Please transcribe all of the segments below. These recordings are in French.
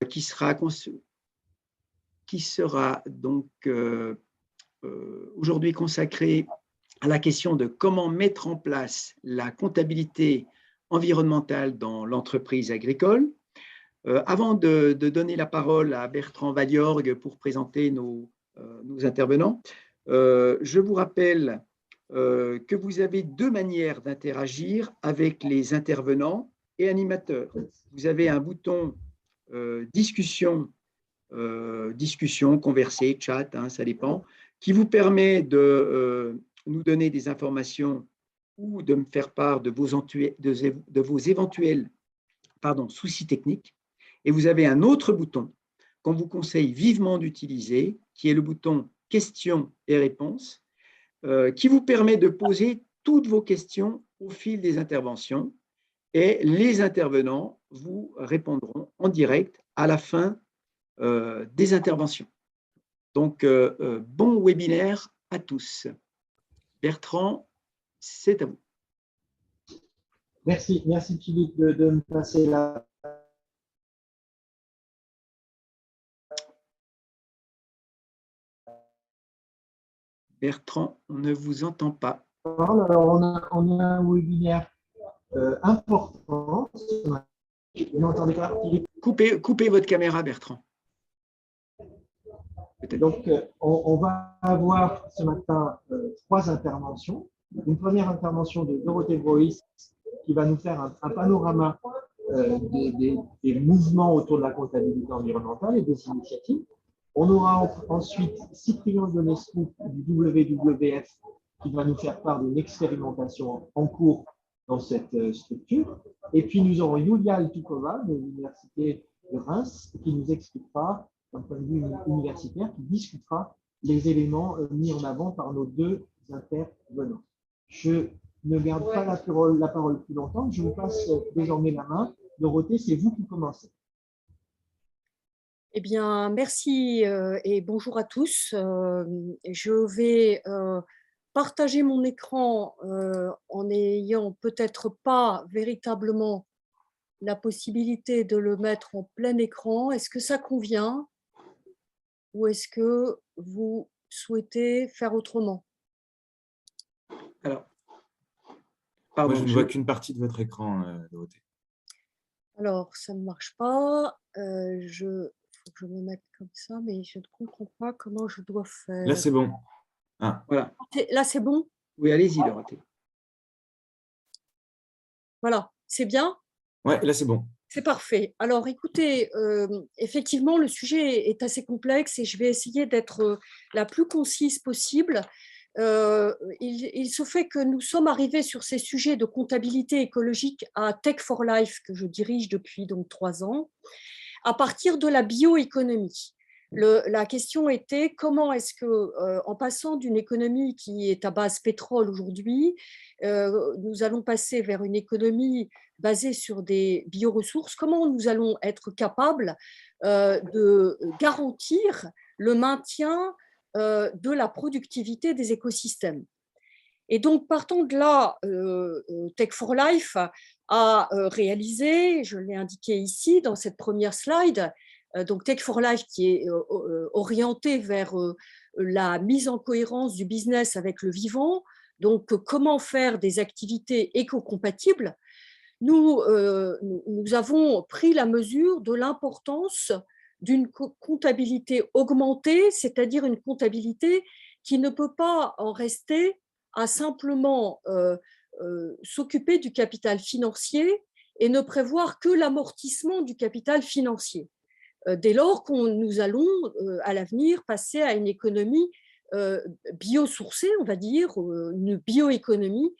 qui sera donc aujourd'hui consacré à la question de comment mettre en place la comptabilité environnementale dans l'entreprise agricole. Avant de donner la parole à Bertrand Valliorgue pour présenter nos intervenants, je vous rappelle que vous avez deux manières d'interagir avec les intervenants et animateurs. Vous avez un bouton discussion, converser, chat, hein, ça dépend, qui vous permet de nous donner des informations ou de me faire part de vos éventuels soucis techniques. Et vous avez un autre bouton qu'on vous conseille vivement d'utiliser, qui est le bouton questions et réponses, qui vous permet de poser toutes vos questions au fil des interventions et les intervenants vous répondront en direct à la fin des interventions. Donc, bon webinaire à tous. Bertrand, c'est à vous. Merci Philippe de me passer la… Bertrand, on ne vous entend pas. Alors, on a un webinaire important. Vous n'entendez pas, Philippe? Coupez votre caméra, Bertrand. Donc, on va avoir ce matin trois interventions. Une première intervention de Dorothée Broïs qui va nous faire un panorama des mouvements autour de la comptabilité environnementale et des initiatives. On aura ensuite Cyprien Ionescu du WWF qui va nous faire part d'une expérimentation en cours dans cette structure. Et puis, nous aurons Yulia Altukova de l'Université de Reims qui nous expliquera, d'un point de vue universitaire, qui discutera les éléments mis en avant par nos deux intervenants. Je ne garde pas la parole plus longtemps. Je vous passe désormais la main. Dorothée, c'est vous qui commencez. Eh bien, merci et bonjour à tous. Je vais partager mon écran en n'ayant peut-être pas véritablement la possibilité de le mettre en plein écran. Est-ce que ça convient ou est-ce que vous souhaitez faire autrement? Alors, moi, je ne vois qu'une partie de votre écran, Dorothée. Alors, ça ne marche pas. Faut que je me mette comme ça, mais je ne comprends pas comment je dois faire. Là, c'est bon. Ah. Voilà. Là, c'est bon? Oui, allez-y, Dorothée. Voilà, c'est bien? Ouais, là, c'est bon. C'est parfait. Alors, écoutez, effectivement, le sujet est assez complexe et je vais essayer d'être la plus concise possible. Il se fait que nous sommes arrivés sur ces sujets de comptabilité écologique à Tech for Life, que je dirige depuis donc 3 ans, à partir de la bioéconomie. La question était comment est-ce que, en passant d'une économie qui est à base pétrole aujourd'hui, nous allons passer vers une économie basée sur des bioressources, comment nous allons être capables de garantir le maintien de la productivité des écosystèmes. Et donc, partant de là, Tech for Life a réalisé, je l'ai indiqué ici dans cette première slide, donc Tech for Life qui est orienté vers la mise en cohérence du business avec le vivant, donc comment faire des activités éco-compatibles. Nous avons pris la mesure de l'importance d'une comptabilité augmentée, c'est-à-dire une comptabilité qui ne peut pas en rester à simplement s'occuper du capital financier et ne prévoir que l'amortissement du capital financier. Dès lors que nous allons à l'avenir passer à une économie biosourcée, on va dire, une bioéconomie.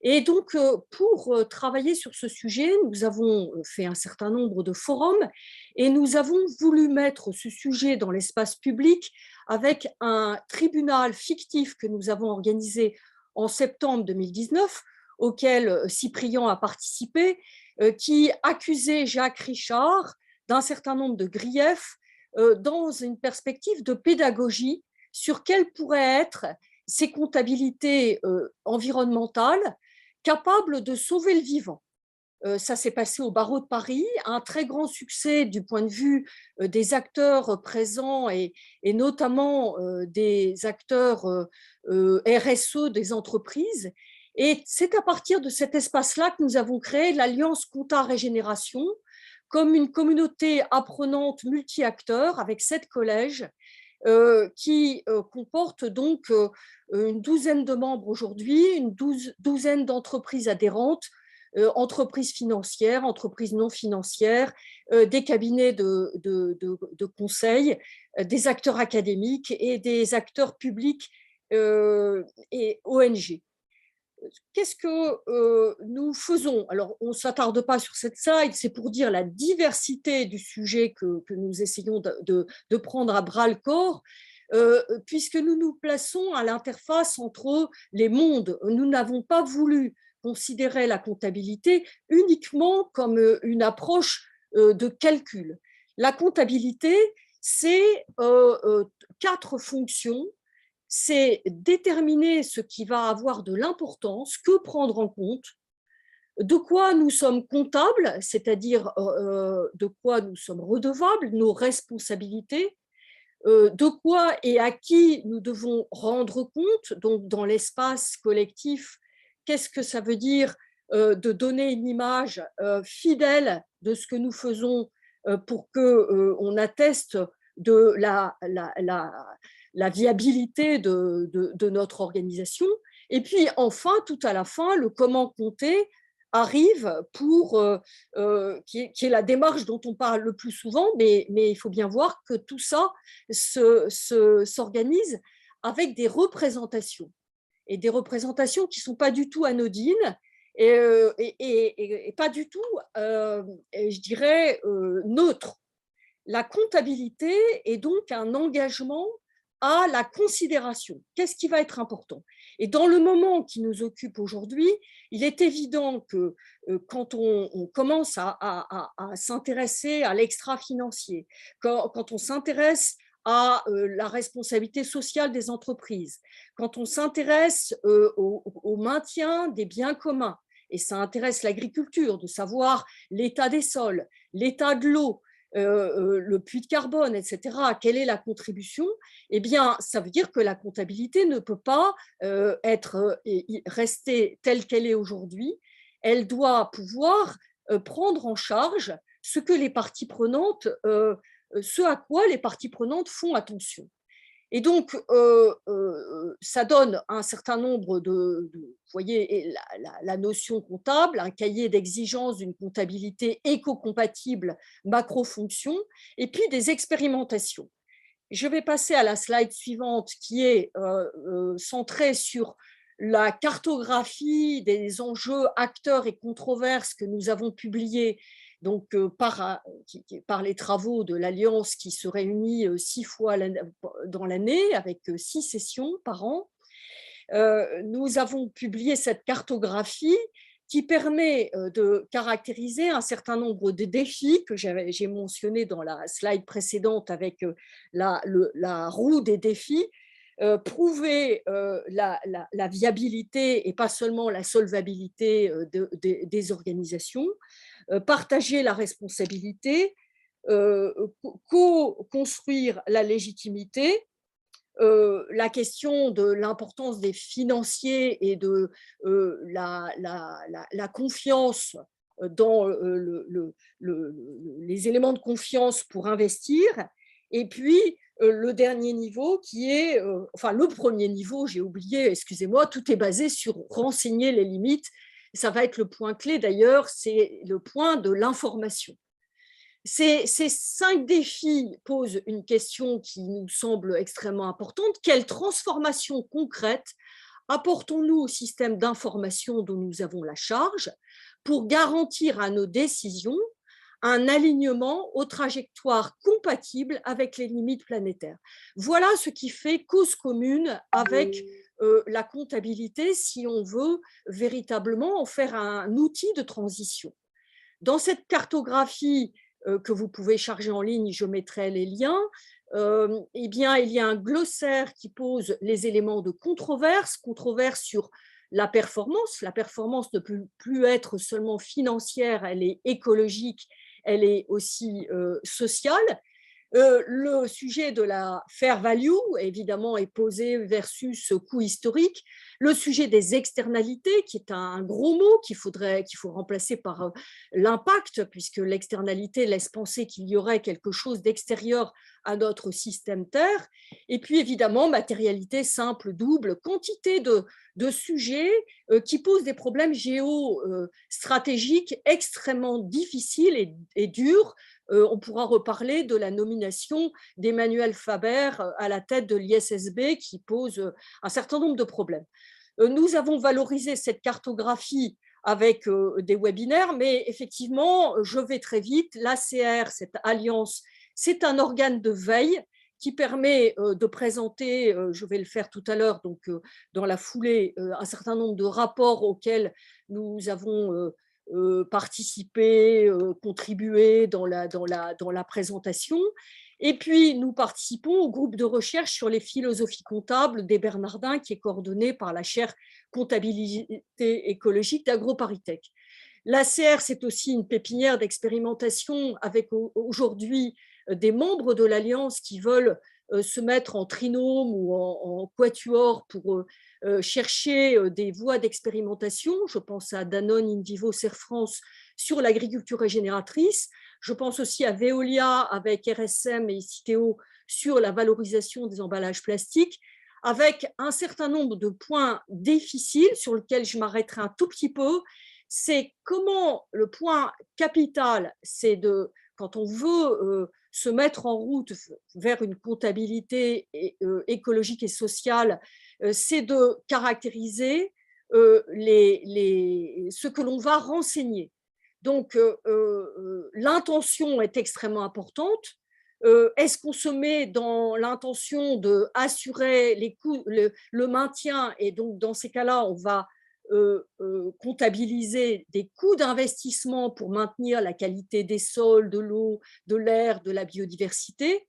Et donc, pour travailler sur ce sujet, nous avons fait un certain nombre de forums et nous avons voulu mettre ce sujet dans l'espace public avec un tribunal fictif que nous avons organisé en septembre 2019, auquel Cyprien a participé, qui accusait Jacques Richard d'un certain nombre de griefs dans une perspective de pédagogie sur quelles pourraient être ces comptabilités environnementales capables de sauver le vivant. Ça s'est passé au barreau de Paris, un très grand succès du point de vue des acteurs présents et notamment des acteurs RSE des entreprises. Et c'est à partir de cet espace-là que nous avons créé l'Alliance Compta Régénération comme une communauté apprenante multi-acteurs avec 7 collèges qui comporte donc une douzaine de membres aujourd'hui, une douzaine d'entreprises adhérentes, entreprises financières, entreprises non financières, des cabinets de conseil, des acteurs académiques et des acteurs publics et ONG. Qu'est-ce que nous faisons? Alors, on ne s'attarde pas sur cette slide, c'est pour dire la diversité du sujet que nous essayons de prendre à bras-le-corps, puisque nous nous plaçons à l'interface entre les mondes. Nous n'avons pas voulu considérer la comptabilité uniquement comme une approche de calcul. La comptabilité, c'est 4 fonctions. C'est déterminer ce qui va avoir de l'importance, que prendre en compte, de quoi nous sommes comptables, c'est-à-dire de quoi nous sommes redevables, nos responsabilités, de quoi et à qui nous devons rendre compte, donc dans l'espace collectif, qu'est-ce que ça veut dire de donner une image fidèle de ce que nous faisons pour qu'on atteste de la viabilité de notre organisation. Et puis enfin, tout à la fin, le comment compter arrive pour, qui est la démarche dont on parle le plus souvent, mais il faut bien voir que tout ça s'organise avec des représentations, et des représentations qui ne sont pas du tout anodines et pas du tout, je dirais, neutres. La comptabilité est donc un engagement à la considération. Qu'est-ce qui va être important? Et dans le moment qui nous occupe aujourd'hui, il est évident que quand on commence à s'intéresser à l'extra-financier, quand on s'intéresse à la responsabilité sociale des entreprises, quand on s'intéresse au maintien des biens communs, et ça intéresse l'agriculture, de savoir l'état des sols, l'état de l'eau, le puits de carbone, etc., quelle est la contribution, eh bien, ça veut dire que la comptabilité ne peut pas rester telle qu'elle est aujourd'hui. Elle doit pouvoir prendre en charge ce que les parties prenantes, ce à quoi les parties prenantes font attention. Et donc, ça donne un certain nombre vous voyez, la notion comptable, un cahier d'exigence d'une comptabilité éco-compatible macro-fonction, et puis des expérimentations. Je vais passer à la slide suivante qui est centrée sur la cartographie des enjeux, acteurs et controverses que nous avons publiés donc, par les travaux de l'Alliance qui se réunit 6 fois dans l'année avec 6 sessions par an. Nous avons publié cette cartographie qui permet de caractériser un certain nombre de défis que j'ai mentionnés dans la slide précédente avec la roue des défis, prouver la viabilité et pas seulement la solvabilité des organisations, partager la responsabilité, co-construire la légitimité, la question de l'importance des financiers et de la confiance dans les éléments de confiance pour investir, et puis le dernier niveau qui est, enfin le premier niveau, j'ai oublié, excusez-moi, tout est basé sur renseigner les limites. Ça va être le point clé d'ailleurs, c'est le point de l'information. Ces 5 défis posent une question qui nous semble extrêmement importante. Quelle transformation concrète apportons-nous au système d'information dont nous avons la charge pour garantir à nos décisions un alignement aux trajectoires compatibles avec les limites planétaires? Voilà ce qui fait cause commune avec la comptabilité si on veut véritablement en faire un outil de transition. Dans cette cartographie que vous pouvez charger en ligne, je mettrai les liens, eh bien, il y a un glossaire qui pose les éléments de controverse sur la performance. La performance ne peut plus être seulement financière, elle est écologique, elle est aussi sociale. Le sujet de la fair value, évidemment, est posé versus coût historique. Le sujet des externalités, qui est un gros mot qu'il faut remplacer par l'impact, puisque l'externalité laisse penser qu'il y aurait quelque chose d'extérieur à notre système Terre. Et puis, évidemment, matérialité simple, double, quantité de sujets qui posent des problèmes géostratégiques extrêmement difficiles et durs. On pourra reparler de la nomination d'Emmanuel Faber à la tête de l'ISSB qui pose un certain nombre de problèmes. Nous avons valorisé cette cartographie avec des webinaires, mais effectivement, je vais très vite. L'ACR, cette alliance, c'est un organe de veille qui permet de présenter, je vais le faire tout à l'heure, donc dans la foulée, un certain nombre de rapports auxquels nous avons participer, contribuer dans la présentation. Et puis, nous participons au groupe de recherche sur les philosophies comptables des Bernardins, qui est coordonné par la chaire comptabilité écologique d'AgroParisTech. L'ACR, c'est aussi une pépinière d'expérimentation avec aujourd'hui des membres de l'Alliance qui veulent se mettre en trinôme ou en quatuor pour chercher des voies d'expérimentation. Je pense à Danone, InVivo, Serfrance sur l'agriculture régénératrice. Je pense aussi à Veolia avec RSM et Citeo sur la valorisation des emballages plastiques, avec un certain nombre de points difficiles sur lesquels je m'arrêterai un tout petit peu. C'est comment le point capital, c'est quand on veut se mettre en route vers une comptabilité écologique et sociale, c'est de caractériser ce que l'on va renseigner. Donc, l'intention est extrêmement importante. Est-ce qu'on se met dans l'intention d'assurer les coûts, le maintien, et donc dans ces cas-là, on va comptabiliser des coûts d'investissement pour maintenir la qualité des sols, de l'eau, de l'air, de la biodiversité,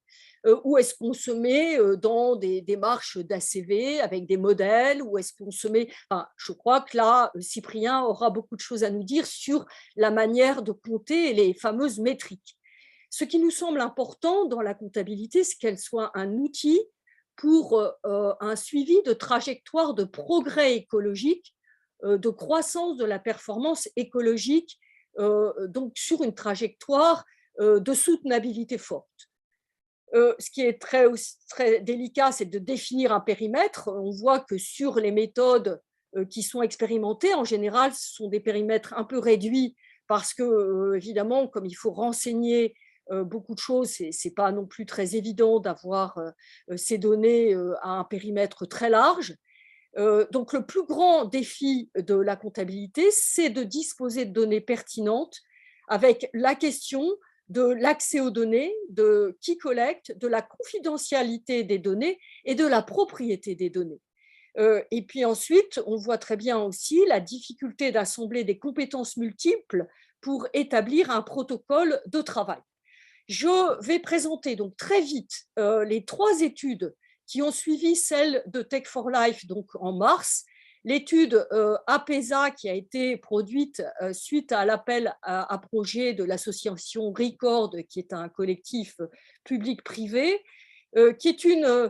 ou est-ce qu'on se met dans des démarches d'ACV avec des modèles, ou est-ce qu'on se met… Enfin, je crois que là, Cyprien aura beaucoup de choses à nous dire sur la manière de compter les fameuses métriques. Ce qui nous semble important dans la comptabilité, c'est qu'elle soit un outil pour un suivi de trajectoire de progrès écologique, de croissance de la performance écologique, donc sur une trajectoire de soutenabilité forte. Ce qui est très délicat, c'est de définir un périmètre. On voit que sur les méthodes qui sont expérimentées, en général, ce sont des périmètres un peu réduits parce que, évidemment, comme il faut renseigner beaucoup de choses, ce n'est pas non plus très évident d'avoir ces données à un périmètre très large. Donc, le plus grand défi de la comptabilité, c'est de disposer de données pertinentes avec la question de l'accès aux données, de qui collecte, de la confidentialité des données et de la propriété des données. Et puis ensuite, on voit très bien aussi la difficulté d'assembler des compétences multiples pour établir un protocole de travail. Je vais présenter donc très vite les 3 études qui ont suivi celle de Tech for Life donc en mars, l'étude APESA qui a été produite suite à l'appel à projet de l'association Record, qui est un collectif public-privé, qui est une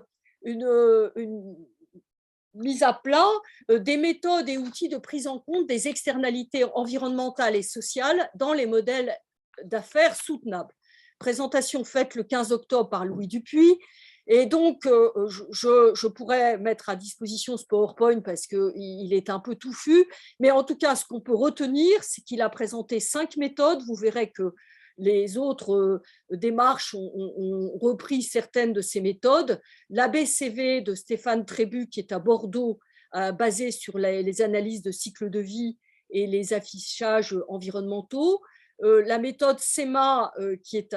mise à plat des méthodes et outils de prise en compte des externalités environnementales et sociales dans les modèles d'affaires soutenables. Présentation faite le 15 octobre par Louis Dupuis. Et donc, je pourrais mettre à disposition ce PowerPoint parce qu'il est un peu touffu, mais en tout cas, ce qu'on peut retenir, c'est qu'il a présenté 5 méthodes. Vous verrez que les autres démarches ont repris certaines de ces méthodes. L'ABCV de Stéphane Trébu, qui est à Bordeaux, basé sur les analyses de cycle de vie et les affichages environnementaux. La méthode SEMA, qui est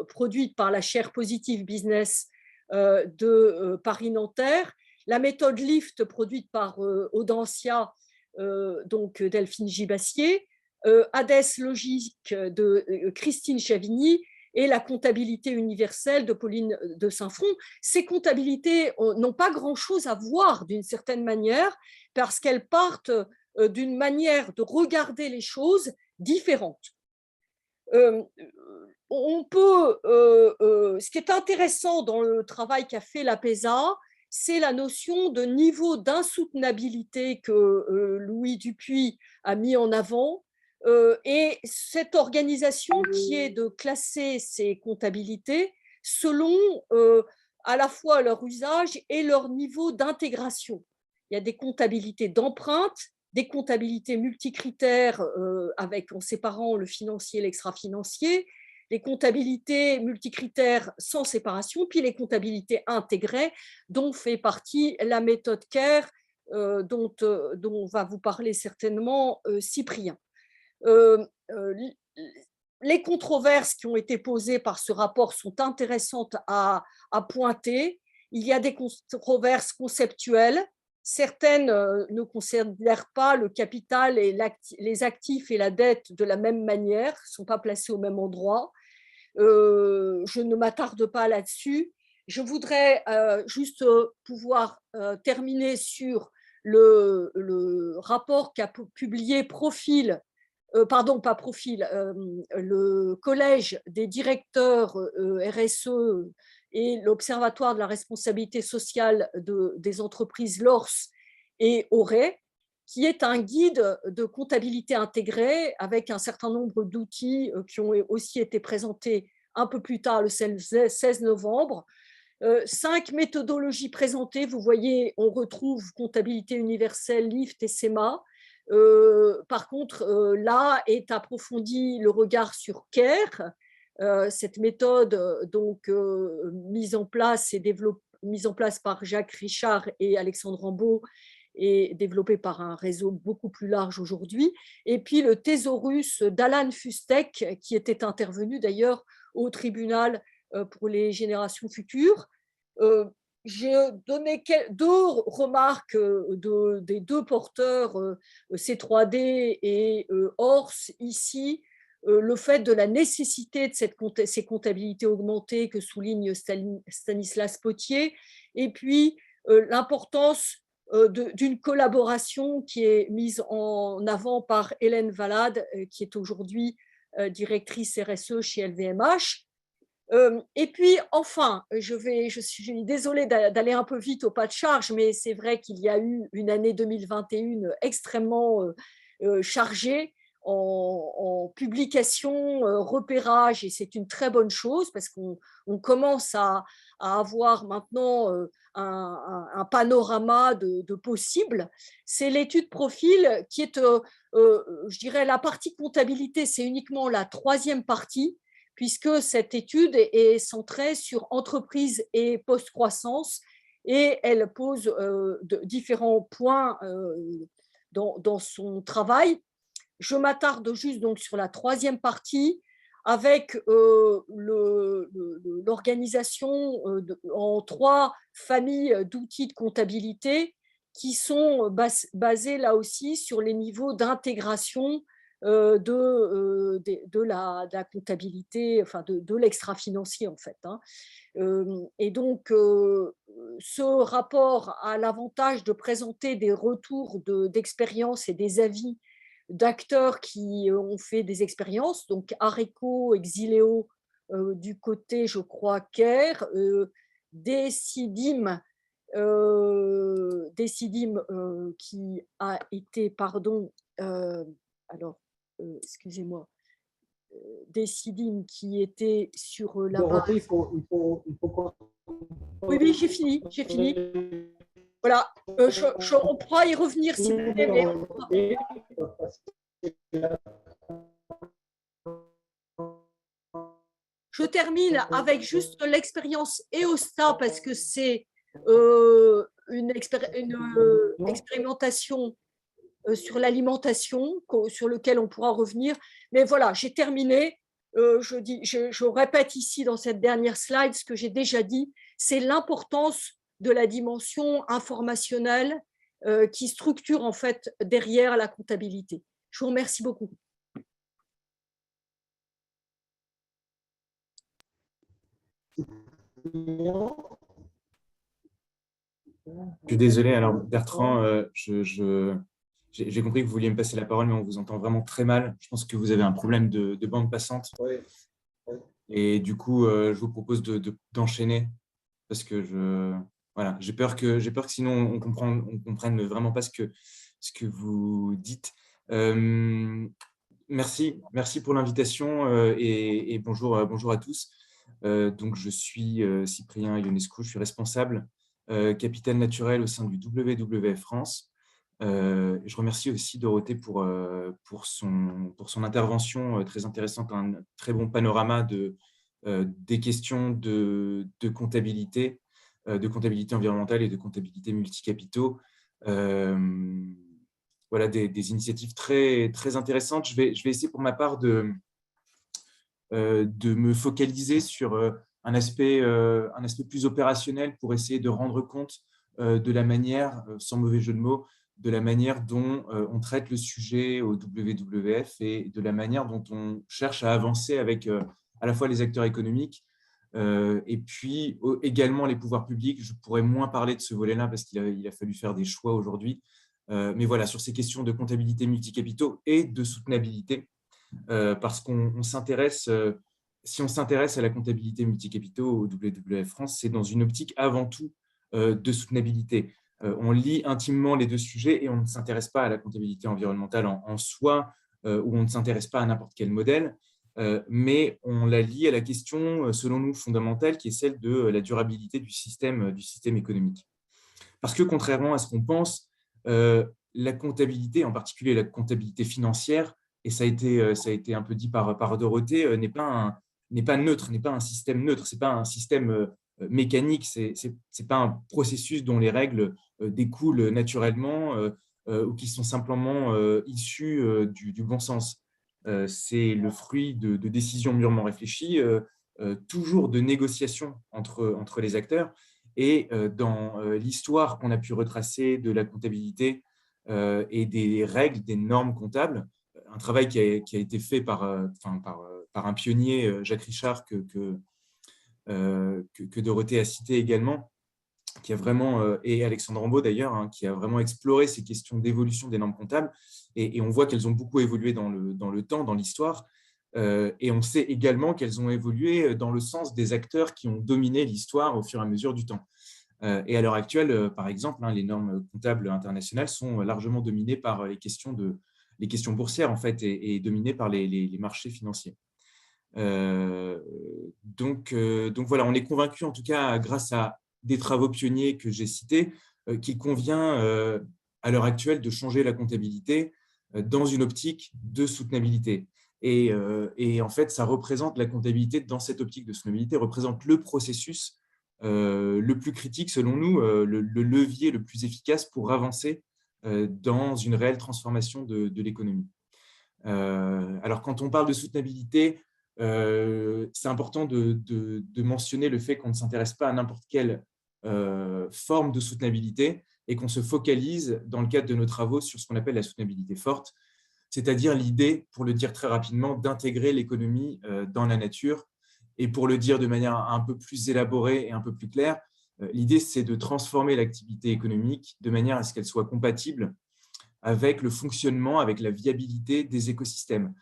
produite par la chaire Positive Business de Paris-Nanterre, la méthode LIFT produite par Audencia, donc Delphine Gibassier, Hades Logique de Christine Chavigny, et la comptabilité universelle de Pauline de Saint-Front. Ces comptabilités n'ont pas grand-chose à voir d'une certaine manière parce qu'elles partent d'une manière de regarder les choses différentes. On peut, ce qui est intéressant dans le travail qu'a fait l'APESA, c'est la notion de niveau d'insoutenabilité que Louis Dupuy a mis en avant, et cette organisation qui est de classer ces comptabilités selon à la fois leur usage et leur niveau d'intégration. Il y a des comptabilités d'empreinte, des comptabilités multicritères en séparant le financier et l'extra-financier, les comptabilités multicritères sans séparation, puis les comptabilités intégrées dont fait partie la méthode CARE dont va vous parler certainement Cyprien. Les controverses qui ont été posées par ce rapport sont intéressantes à pointer. Il y a des controverses conceptuelles. Certaines ne considèrent pas le capital et les actifs et la dette de la même manière, ne sont pas placés au même endroit. Je ne m'attarde pas là-dessus. Je voudrais juste pouvoir terminer sur le rapport qu'a publié Profil, pardon, pas Profil, le Collège des directeurs RSE et l'Observatoire de la responsabilité sociale des entreprises LORS et ORE, qui est un guide de comptabilité intégrée avec un certain nombre d'outils qui ont aussi été présentés un peu plus tard, le 16 novembre. 5 méthodologies présentées. Vous voyez, on retrouve comptabilité universelle, LIFT et SEMA. Par contre, là est approfondi le regard sur CARE, cette méthode donc mise en place par Jacques Richard et Alexandre Rambaud et développée par un réseau beaucoup plus large aujourd'hui. Et puis le thésaurus d'Alan Fustek, qui était intervenu d'ailleurs au tribunal pour les générations futures. J'ai donné 2 remarques des 2 porteurs, C3D et Ors, ici, le fait de la nécessité de ces comptabilités augmentées que souligne Stanislas Potier, et puis l'importance d'une collaboration qui est mise en avant par Hélène Valade, qui est aujourd'hui directrice RSE chez LVMH. Et puis, enfin, je suis désolée d'aller un peu vite au pas de charge, mais c'est vrai qu'il y a eu une année 2021 extrêmement chargée en publication, repérage, et c'est une très bonne chose parce qu'on commence à avoir maintenant un panorama de possibles. C'est l'étude profil qui est, je dirais, la partie comptabilité, c'est uniquement la 3e partie, puisque cette étude est centrée sur entreprise et post-croissance, et elle pose différents points dans son travail. Je m'attarde juste donc sur la 3e partie, avec l'organisation en 3 familles d'outils de comptabilité qui sont basés là aussi sur les niveaux d'intégration de la comptabilité, enfin de l'extra-financier en fait. Et donc, ce rapport a l'avantage de présenter des retours d'expérience et des avis d'acteurs qui ont fait des expériences, donc Areco, Exileo du côté, je crois, CARE, Decidim qui a été, pardon, alors, excusez-moi, Decidim qui était sur la Dorothée, il faut Oui, oui, j'ai fini. Voilà, on pourra y revenir si vous voulez. Je termine avec juste l'expérience EOSTA parce que c'est une expérimentation sur l'alimentation sur lequel on pourra revenir. Mais voilà, j'ai terminé. Je répète ici dans cette dernière slide ce que j'ai déjà dit, c'est l'importance de la dimension informationnelle qui structure en fait derrière la comptabilité. Je vous remercie beaucoup. Je suis désolé. Alors, Bertrand, j'ai compris que vous vouliez me passer la parole, mais on vous entend vraiment très mal. Je pense que vous avez un problème de bande passante. Et du coup, je vous propose d'enchaîner parce que voilà, j'ai peur que sinon on comprenne vraiment pas ce que vous dites. Merci pour l'invitation et bonjour à tous. Donc, je suis Cyprien Ionescu, je suis responsable capitaine naturel au sein du WWF France. Je remercie aussi Dorothée pour son intervention très intéressante, un très bon panorama des questions de comptabilité environnementale et de comptabilité multicapitaux. Voilà, des initiatives très, très intéressantes. Je vais essayer pour ma part de me focaliser sur un aspect plus opérationnel pour essayer de rendre compte de la manière, sans mauvais jeu de mots, de la manière dont on traite le sujet au WWF et de la manière dont on cherche à avancer avec à la fois les acteurs économiques et puis également les pouvoirs publics. Je pourrais moins parler de ce volet-là parce qu'il a fallu faire des choix aujourd'hui. Mais voilà, sur ces questions de comptabilité multicapitaux et de soutenabilité, parce qu'on s'intéresse, si on s'intéresse à la comptabilité multicapitaux au WWF France, c'est dans une optique avant tout de soutenabilité. On lie intimement les deux sujets et on ne s'intéresse pas à la comptabilité environnementale en soi, ou on ne s'intéresse pas à n'importe quel modèle, mais on la lie à la question, selon nous, fondamentale, qui est celle de la durabilité du système économique. Parce que contrairement à ce qu'on pense, la comptabilité, en particulier la comptabilité financière, et ça a été un peu dit par Dorothée, n'est pas neutre, n'est pas un système neutre, ce n'est pas un système mécanique, ce n'est pas un processus dont les règles découlent naturellement ou qui sont simplement issues du bon sens. C'est le fruit de décisions mûrement réfléchies, toujours de négociations entre les acteurs. Et dans l'histoire qu'on a pu retracer de la comptabilité et des règles, des normes comptables, un travail qui a été fait par un pionnier, Jacques Richard, que Dorothée a cité également, qui a vraiment, et Alexandre Rambaud d'ailleurs, hein, qui a vraiment exploré ces questions d'évolution des normes comptables. Et on voit qu'elles ont beaucoup évolué dans le temps, dans l'histoire. Et on sait également qu'elles ont évolué dans le sens des acteurs qui ont dominé l'histoire au fur et à mesure du temps. Et à l'heure actuelle, par exemple, les normes comptables internationales sont largement dominées par les questions boursières en fait, et dominées par les marchés financiers. Donc voilà, on est convaincu, en tout cas, grâce à des travaux pionniers que j'ai cités, qu'il convient à l'heure actuelle de changer la comptabilité dans une optique de soutenabilité. Et en fait, ça représente la comptabilité dans cette optique de soutenabilité, représente le processus le plus critique, selon nous, le levier le plus efficace pour avancer dans une réelle transformation de l'économie. Alors, quand on parle de soutenabilité, c'est important de mentionner le fait qu'on ne s'intéresse pas à n'importe quelle forme de soutenabilité et qu'on se focalise, dans le cadre de nos travaux, sur ce qu'on appelle la soutenabilité forte, c'est-à-dire l'idée, pour le dire très rapidement, d'intégrer l'économie dans la nature. Et pour le dire de manière un peu plus élaborée et un peu plus claire, l'idée, c'est de transformer l'activité économique de manière à ce qu'elle soit compatible avec le fonctionnement, avec la viabilité des écosystèmes.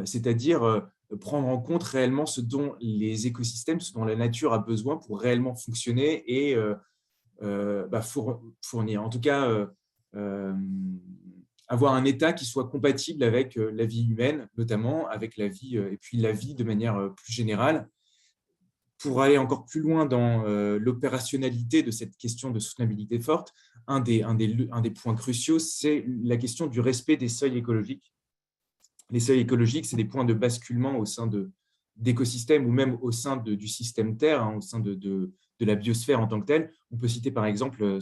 C'est-à-dire prendre en compte réellement ce dont les écosystèmes, ce dont la nature a besoin pour réellement fonctionner et fournir. En tout cas, avoir un état qui soit compatible avec la vie humaine, notamment avec la vie, et puis la vie de manière plus générale. Pour aller encore plus loin dans l'opérationnalité de cette question de soutenabilité forte, un des points cruciaux, c'est la question du respect des seuils écologiques. Les seuils écologiques, c'est des points de basculement au sein d'écosystèmes ou même au sein du système Terre, hein, au sein de la biosphère en tant que telle. On peut citer par exemple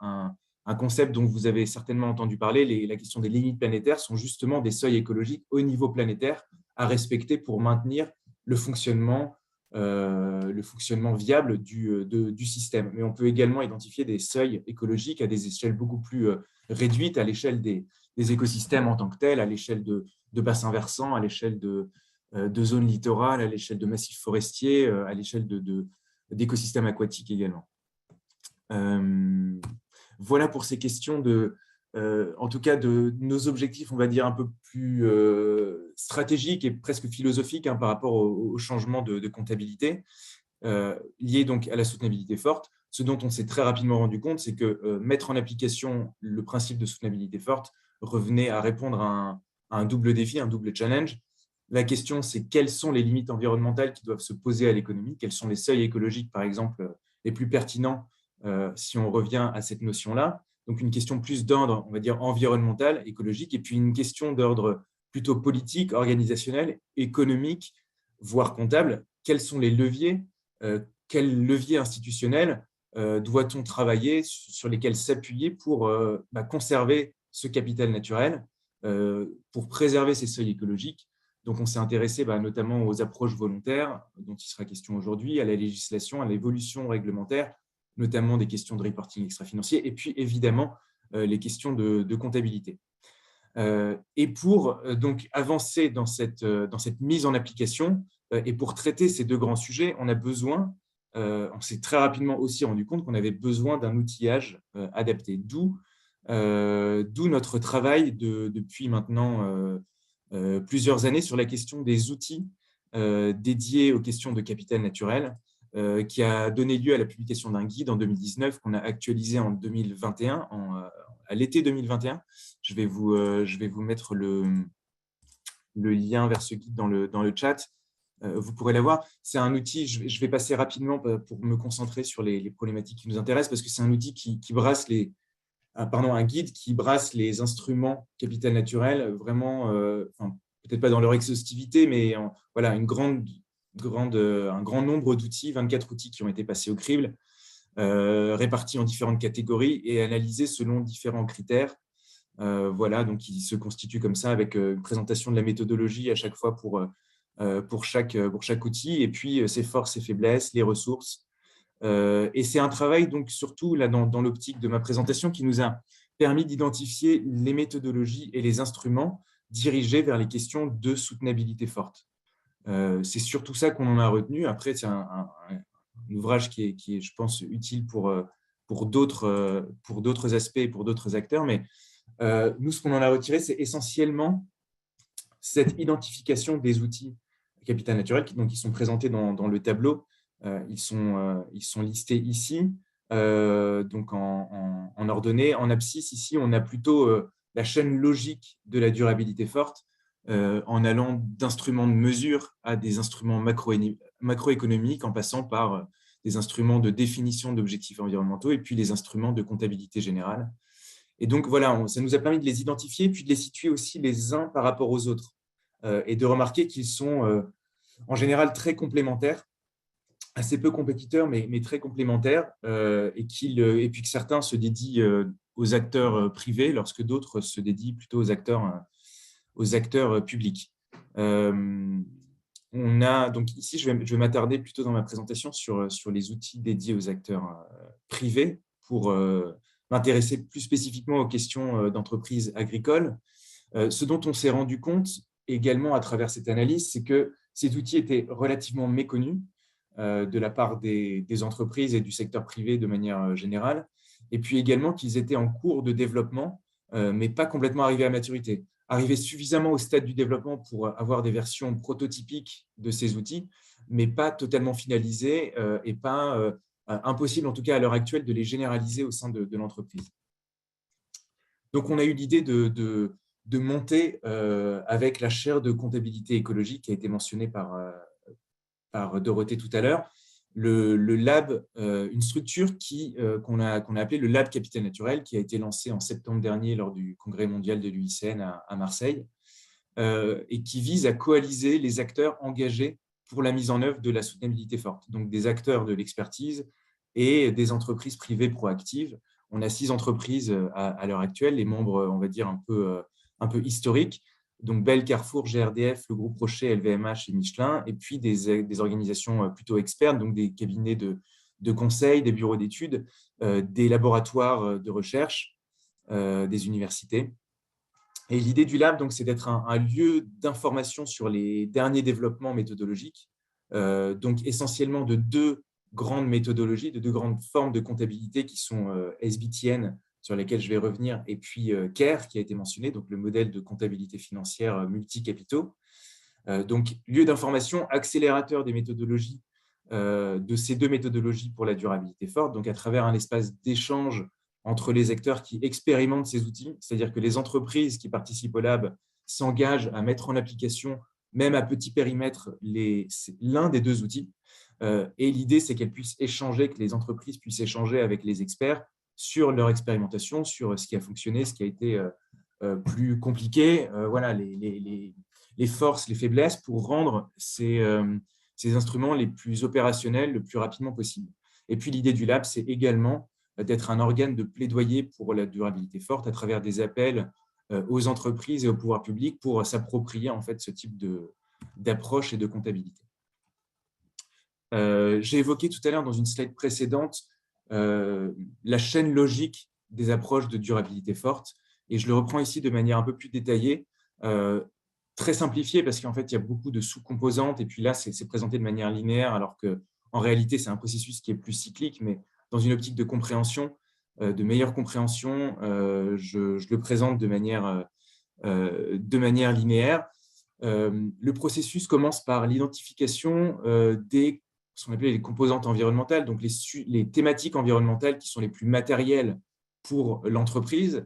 un concept dont vous avez certainement entendu parler, la question des limites planétaires sont justement des seuils écologiques au niveau planétaire à respecter pour maintenir le fonctionnement viable du système. Mais on peut également identifier des seuils écologiques à des échelles beaucoup plus réduites, à l'échelle des écosystèmes en tant que tels, à l'échelle de bassins versants, à l'échelle de zones littorales, à l'échelle de massifs forestiers, à l'échelle d'écosystèmes aquatiques également. Voilà pour ces questions en tout cas de nos objectifs, on va dire, un peu plus stratégiques et presque philosophiques hein, par rapport au changement de comptabilité lié donc à la soutenabilité forte. Ce dont on s'est très rapidement rendu compte, c'est que mettre en application le principe de soutenabilité forte revenait à répondre à un double défi, un double challenge. La question, c'est quelles sont les limites environnementales qui doivent se poser à l'économie, quels sont les seuils écologiques, par exemple, les plus pertinents si on revient à cette notion-là. Donc, une question plus d'ordre, on va dire, environnemental, écologique, et puis une question d'ordre plutôt politique, organisationnel, économique, voire comptable. Quels sont les leviers, quels leviers institutionnels doit-on travailler, sur lesquels s'appuyer pour conserver ce capital naturel, pour préserver ces seuils écologiques. Donc, on s'est intéressé notamment aux approches volontaires, dont il sera question aujourd'hui, à la législation, à l'évolution réglementaire, notamment des questions de reporting extra-financier, et puis évidemment les questions de comptabilité. Et pour donc avancer dans cette mise en application et pour traiter ces deux grands sujets, on a besoin, on s'est très rapidement aussi rendu compte qu'on avait besoin d'un outillage adapté, d'où notre travail depuis maintenant plusieurs années sur la question des outils dédiés aux questions de capital naturel, qui a donné lieu à la publication d'un guide en 2019 qu'on a actualisé en 2021, à l'été 2021. Je vais vous mettre le lien vers ce guide dans le chat. Vous pourrez l'avoir. C'est un outil, je vais passer rapidement pour me concentrer sur les problématiques qui nous intéressent, parce que c'est un outil qui brasse un guide qui brasse les instruments capital naturel, vraiment, peut-être pas dans leur exhaustivité, mais voilà, un grand nombre d'outils, 24 outils qui ont été passés au crible, répartis en différentes catégories et analysés selon différents critères. Voilà, donc il se constitue comme ça, avec une présentation de la méthodologie à chaque fois pour chaque outil, et puis ses forces et faiblesses, les ressources. Et c'est un travail, donc, surtout là, dans l'optique de ma présentation, qui nous a permis d'identifier les méthodologies et les instruments dirigés vers les questions de soutenabilité forte. C'est surtout ça qu'on en a retenu. Après, c'est un ouvrage qui est, je pense, utile pour d'autres aspects et pour d'autres acteurs. Mais nous, ce qu'on en a retiré, c'est essentiellement cette identification des outils capital naturel qui sont présentés dans le tableau. Ils sont listés ici, donc en ordonnée. En abscisse, ici, on a plutôt la chaîne logique de la durabilité forte, en allant d'instruments de mesure à des instruments macroéconomiques, en passant par des instruments de définition d'objectifs environnementaux et puis les instruments de comptabilité générale. Et donc, voilà, ça nous a permis de les identifier, puis de les situer aussi les uns par rapport aux autres, et de remarquer qu'ils sont en général très complémentaires, assez peu compétiteurs, mais très complémentaires, et puis que certains se dédient aux acteurs privés, lorsque d'autres se dédient plutôt aux acteurs publics. On a, donc ici, je vais m'attarder plutôt dans ma présentation sur les outils dédiés aux acteurs privés pour m'intéresser plus spécifiquement aux questions d'entreprises agricoles. Ce dont on s'est rendu compte également à travers cette analyse, c'est que ces outils étaient relativement méconnus de la part des entreprises et du secteur privé de manière générale, et puis également qu'ils étaient en cours de développement, mais pas complètement arrivés à maturité. Arrivés suffisamment au stade du développement pour avoir des versions prototypiques de ces outils, mais pas totalement finalisés et pas impossible, en tout cas à l'heure actuelle, de les généraliser au sein de l'entreprise. Donc, on a eu l'idée de monter avec la chaire de comptabilité écologique qui a été mentionnée par Dorothée tout à l'heure, le lab, une structure qu'on a appelée le Lab Capital Naturel, qui a été lancé en septembre dernier lors du congrès mondial de l'UICN à Marseille, et qui vise à coaliser les acteurs engagés pour la mise en œuvre de la soutenabilité forte, donc des acteurs de l'expertise et des entreprises privées proactives. On a 6 entreprises à l'heure actuelle, les membres, on va dire, un peu historiques, donc Bell, Carrefour, GRDF, le groupe Rocher, LVMH et Michelin, et puis des organisations plutôt expertes, donc des cabinets de conseil, des bureaux d'études, des laboratoires de recherche, des universités. Et l'idée du lab, donc, c'est d'être un lieu d'information sur les derniers développements méthodologiques, donc essentiellement de deux grandes méthodologies, de deux grandes formes de comptabilité qui sont SBTN, sur lesquelles je vais revenir, et puis CARE, qui a été mentionné, donc le modèle de comptabilité financière multi-capitaux. Donc, lieu d'information, accélérateur des méthodologies, de ces deux méthodologies pour la durabilité forte, donc à travers un espace d'échange entre les acteurs qui expérimentent ces outils, c'est-à-dire que les entreprises qui participent au lab s'engagent à mettre en application, même à petit périmètre, l'un des deux outils. Et l'idée, c'est qu'elles puissent échanger, que les entreprises puissent échanger avec les experts sur leur expérimentation, sur ce qui a fonctionné, ce qui a été plus compliqué, voilà, les forces, les faiblesses pour rendre ces instruments les plus opérationnels le plus rapidement possible. Et puis l'idée du lab, c'est également d'être un organe de plaidoyer pour la durabilité forte à travers des appels aux entreprises et au pouvoir public pour s'approprier en fait ce type d'approche et de comptabilité. J'ai évoqué tout à l'heure dans une slide précédente la chaîne logique des approches de durabilité forte, et je le reprends ici de manière un peu plus détaillée, très simplifiée, parce qu'en fait, il y a beaucoup de sous-composantes, et puis là, c'est présenté de manière linéaire, alors qu'en réalité, c'est un processus qui est plus cyclique, mais dans une optique de compréhension, de meilleure compréhension, je le présente de manière linéaire. Le processus commence par l'identification des ce qu'on appelle les composantes environnementales, donc les thématiques environnementales qui sont les plus matérielles pour l'entreprise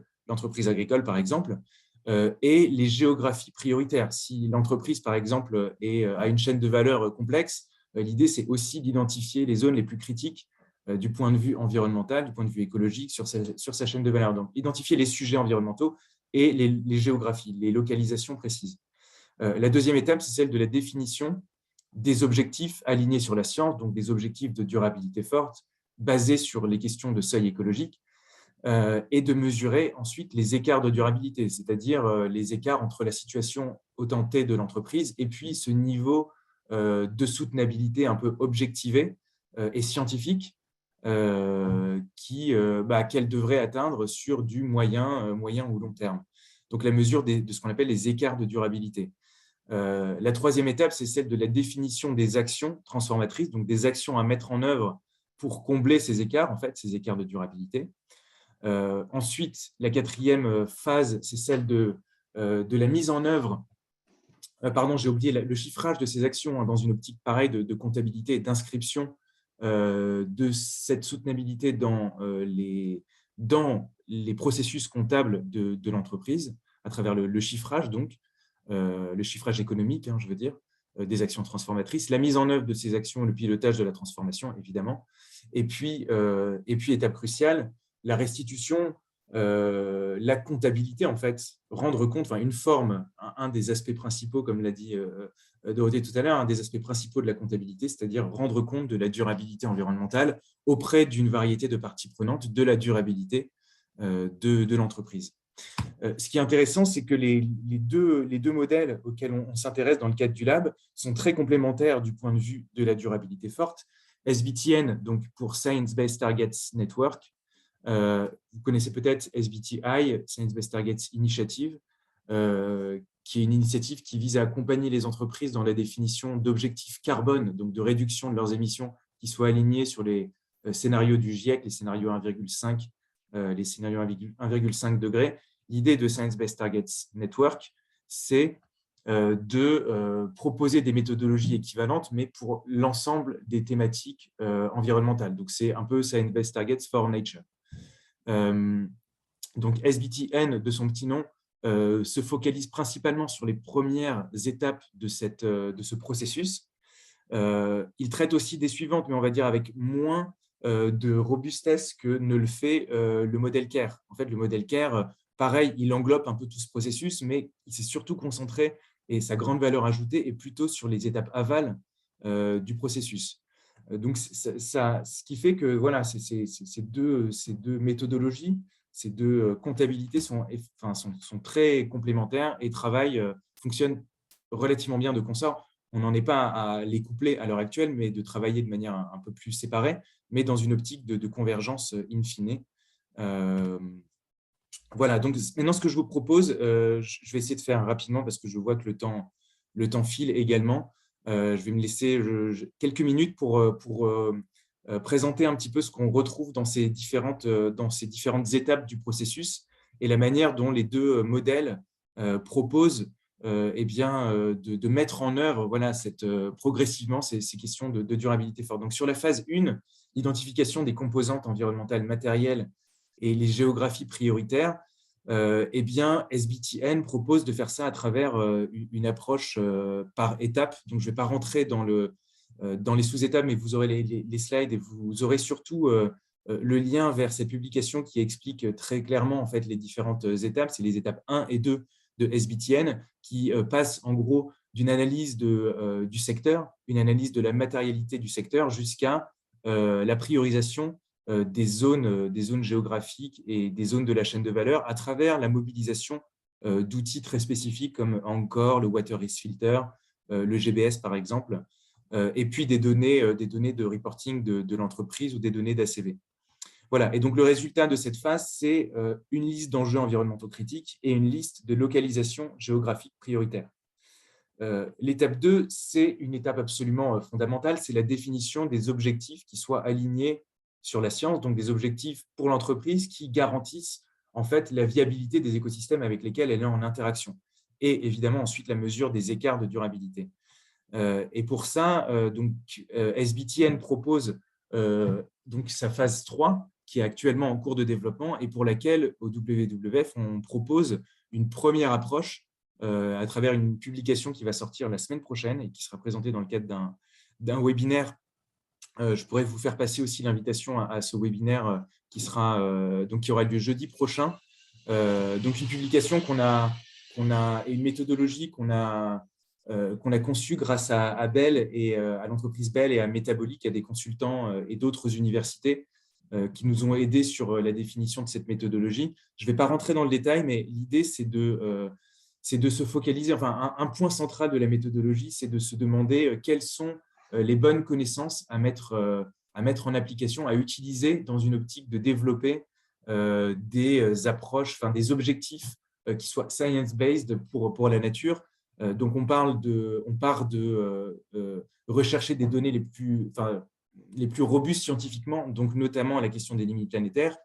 agricole par exemple, et les géographies prioritaires. Si l'entreprise par exemple a une chaîne de valeur complexe, l'idée c'est aussi d'identifier les zones les plus critiques du point de vue environnemental, du point de vue écologique sur sa chaîne de valeur. Donc identifier les sujets environnementaux et les géographies, les localisations précises. La deuxième étape, c'est celle de la définition des objectifs alignés sur la science, donc des objectifs de durabilité forte, basés sur les questions de seuil écologique, et de mesurer ensuite les écarts de durabilité, c'est-à-dire les écarts entre la situation au temps T de l'entreprise et puis ce niveau de soutenabilité un peu objectivé et scientifique qu'elle devrait atteindre sur du moyen ou long terme. Donc la mesure de ce qu'on appelle les écarts de durabilité. La troisième étape, c'est celle de la définition des actions transformatrices, donc des actions à mettre en œuvre pour combler ces écarts, en fait, ces écarts de durabilité. Ensuite, la quatrième phase, c'est celle de la mise en œuvre, j'ai oublié le chiffrage de ces actions dans une optique pareille de comptabilité et d'inscription de cette soutenabilité dans les processus comptables de l'entreprise à travers le chiffrage, donc, le chiffrage économique, je veux dire, des actions transformatrices, la mise en œuvre de ces actions, le pilotage de la transformation, évidemment. Et puis étape cruciale, la restitution, la comptabilité, en fait, rendre compte, une forme, un des aspects principaux, comme l'a dit Dorothée tout à l'heure, un des aspects principaux de la comptabilité, c'est-à-dire rendre compte de la durabilité environnementale auprès d'une variété de parties prenantes de la durabilité de l'entreprise. Ce qui est intéressant, c'est que les deux modèles auxquels on s'intéresse dans le cadre du lab sont très complémentaires du point de vue de la durabilité forte. SBTN, donc pour Science Based Targets Network, vous connaissez peut-être SBTI, Science Based Targets Initiative, qui est une initiative qui vise à accompagner les entreprises dans la définition d'objectifs carbone, donc de réduction de leurs émissions, qui soient alignés sur les scénarios du GIEC, les scénarios 1,5, les scénarios 1,5 degrés. L'idée de Science Based Targets Network, c'est de proposer des méthodologies équivalentes, mais pour l'ensemble des thématiques environnementales. Donc, c'est un peu Science Based Targets for Nature. Donc, SBTN, de son petit nom, se focalise principalement sur les premières étapes de ce processus. Il traite aussi des suivantes, mais on va dire avec moins de robustesse que ne le fait le modèle CARE. En fait, le modèle CARE, pareil, il englobe un peu tout ce processus, mais il s'est surtout concentré, et sa grande valeur ajoutée est plutôt sur les étapes aval du processus. Donc, ce qui fait que voilà, ces deux méthodologies, ces deux comptabilités sont très complémentaires et fonctionnent relativement bien de consort. On n'en est pas à les coupler à l'heure actuelle, mais de travailler de manière un peu plus séparée, mais dans une optique de convergence in fine. Voilà, donc maintenant, ce que je vous propose, je vais essayer de faire rapidement parce que je vois que le temps file également. Je vais me laisser quelques minutes pour présenter un petit peu ce qu'on retrouve dans ces différentes étapes du processus et la manière dont les deux modèles proposent eh bien, de mettre en œuvre voilà, progressivement ces questions de durabilité forte. Donc, sur la phase 1, l'identification des composantes environnementales matérielles et les géographies prioritaires, eh bien, SBTN propose de faire ça à travers une approche par étapes. Donc, je ne vais pas rentrer dans les sous-étapes, mais vous aurez les slides et vous aurez surtout le lien vers cette publication qui explique très clairement en fait, les différentes étapes. C'est les étapes 1 et 2 de SBTN qui passent en gros d'une analyse du secteur, une analyse de la matérialité du secteur jusqu'à la priorisation des zones géographiques et des zones de la chaîne de valeur à travers la mobilisation d'outils très spécifiques comme Anchor, le Water Risk Filter, le GBS par exemple, et puis des données de reporting de l'entreprise ou des données d'ACV. Voilà, et donc le résultat de cette phase, c'est une liste d'enjeux environnementaux critiques et une liste de localisation géographique prioritaire. L'étape 2, c'est une étape absolument fondamentale, c'est la définition des objectifs qui soient alignés sur la science, donc des objectifs pour l'entreprise qui garantissent en fait la viabilité des écosystèmes avec lesquels elle est en interaction. Et évidemment, ensuite, la mesure des écarts de durabilité. Et pour ça, SBTN propose donc sa phase 3, qui est actuellement en cours de développement et pour laquelle, au WWF, on propose une première approche à travers une publication qui va sortir la semaine prochaine et qui sera présentée dans le cadre d'un webinaire. Je pourrais vous faire passer aussi l'invitation à ce webinaire qui aura lieu jeudi prochain. Donc, une publication et une méthodologie qu'on a conçue grâce à Bell et à l'entreprise Bell et à Métabolique, à des consultants et d'autres universités qui nous ont aidés sur la définition de cette méthodologie. Je ne vais pas rentrer dans le détail, mais l'idée, c'est de se focaliser. Enfin, un point central de la méthodologie, c'est de se demander quelles sont les bonnes connaissances à mettre en application, à utiliser dans une optique de développer des approches, des objectifs qui soient science-based pour la nature. Donc, on part de rechercher des données les plus robustes scientifiquement, donc notamment la question des limites planétaires.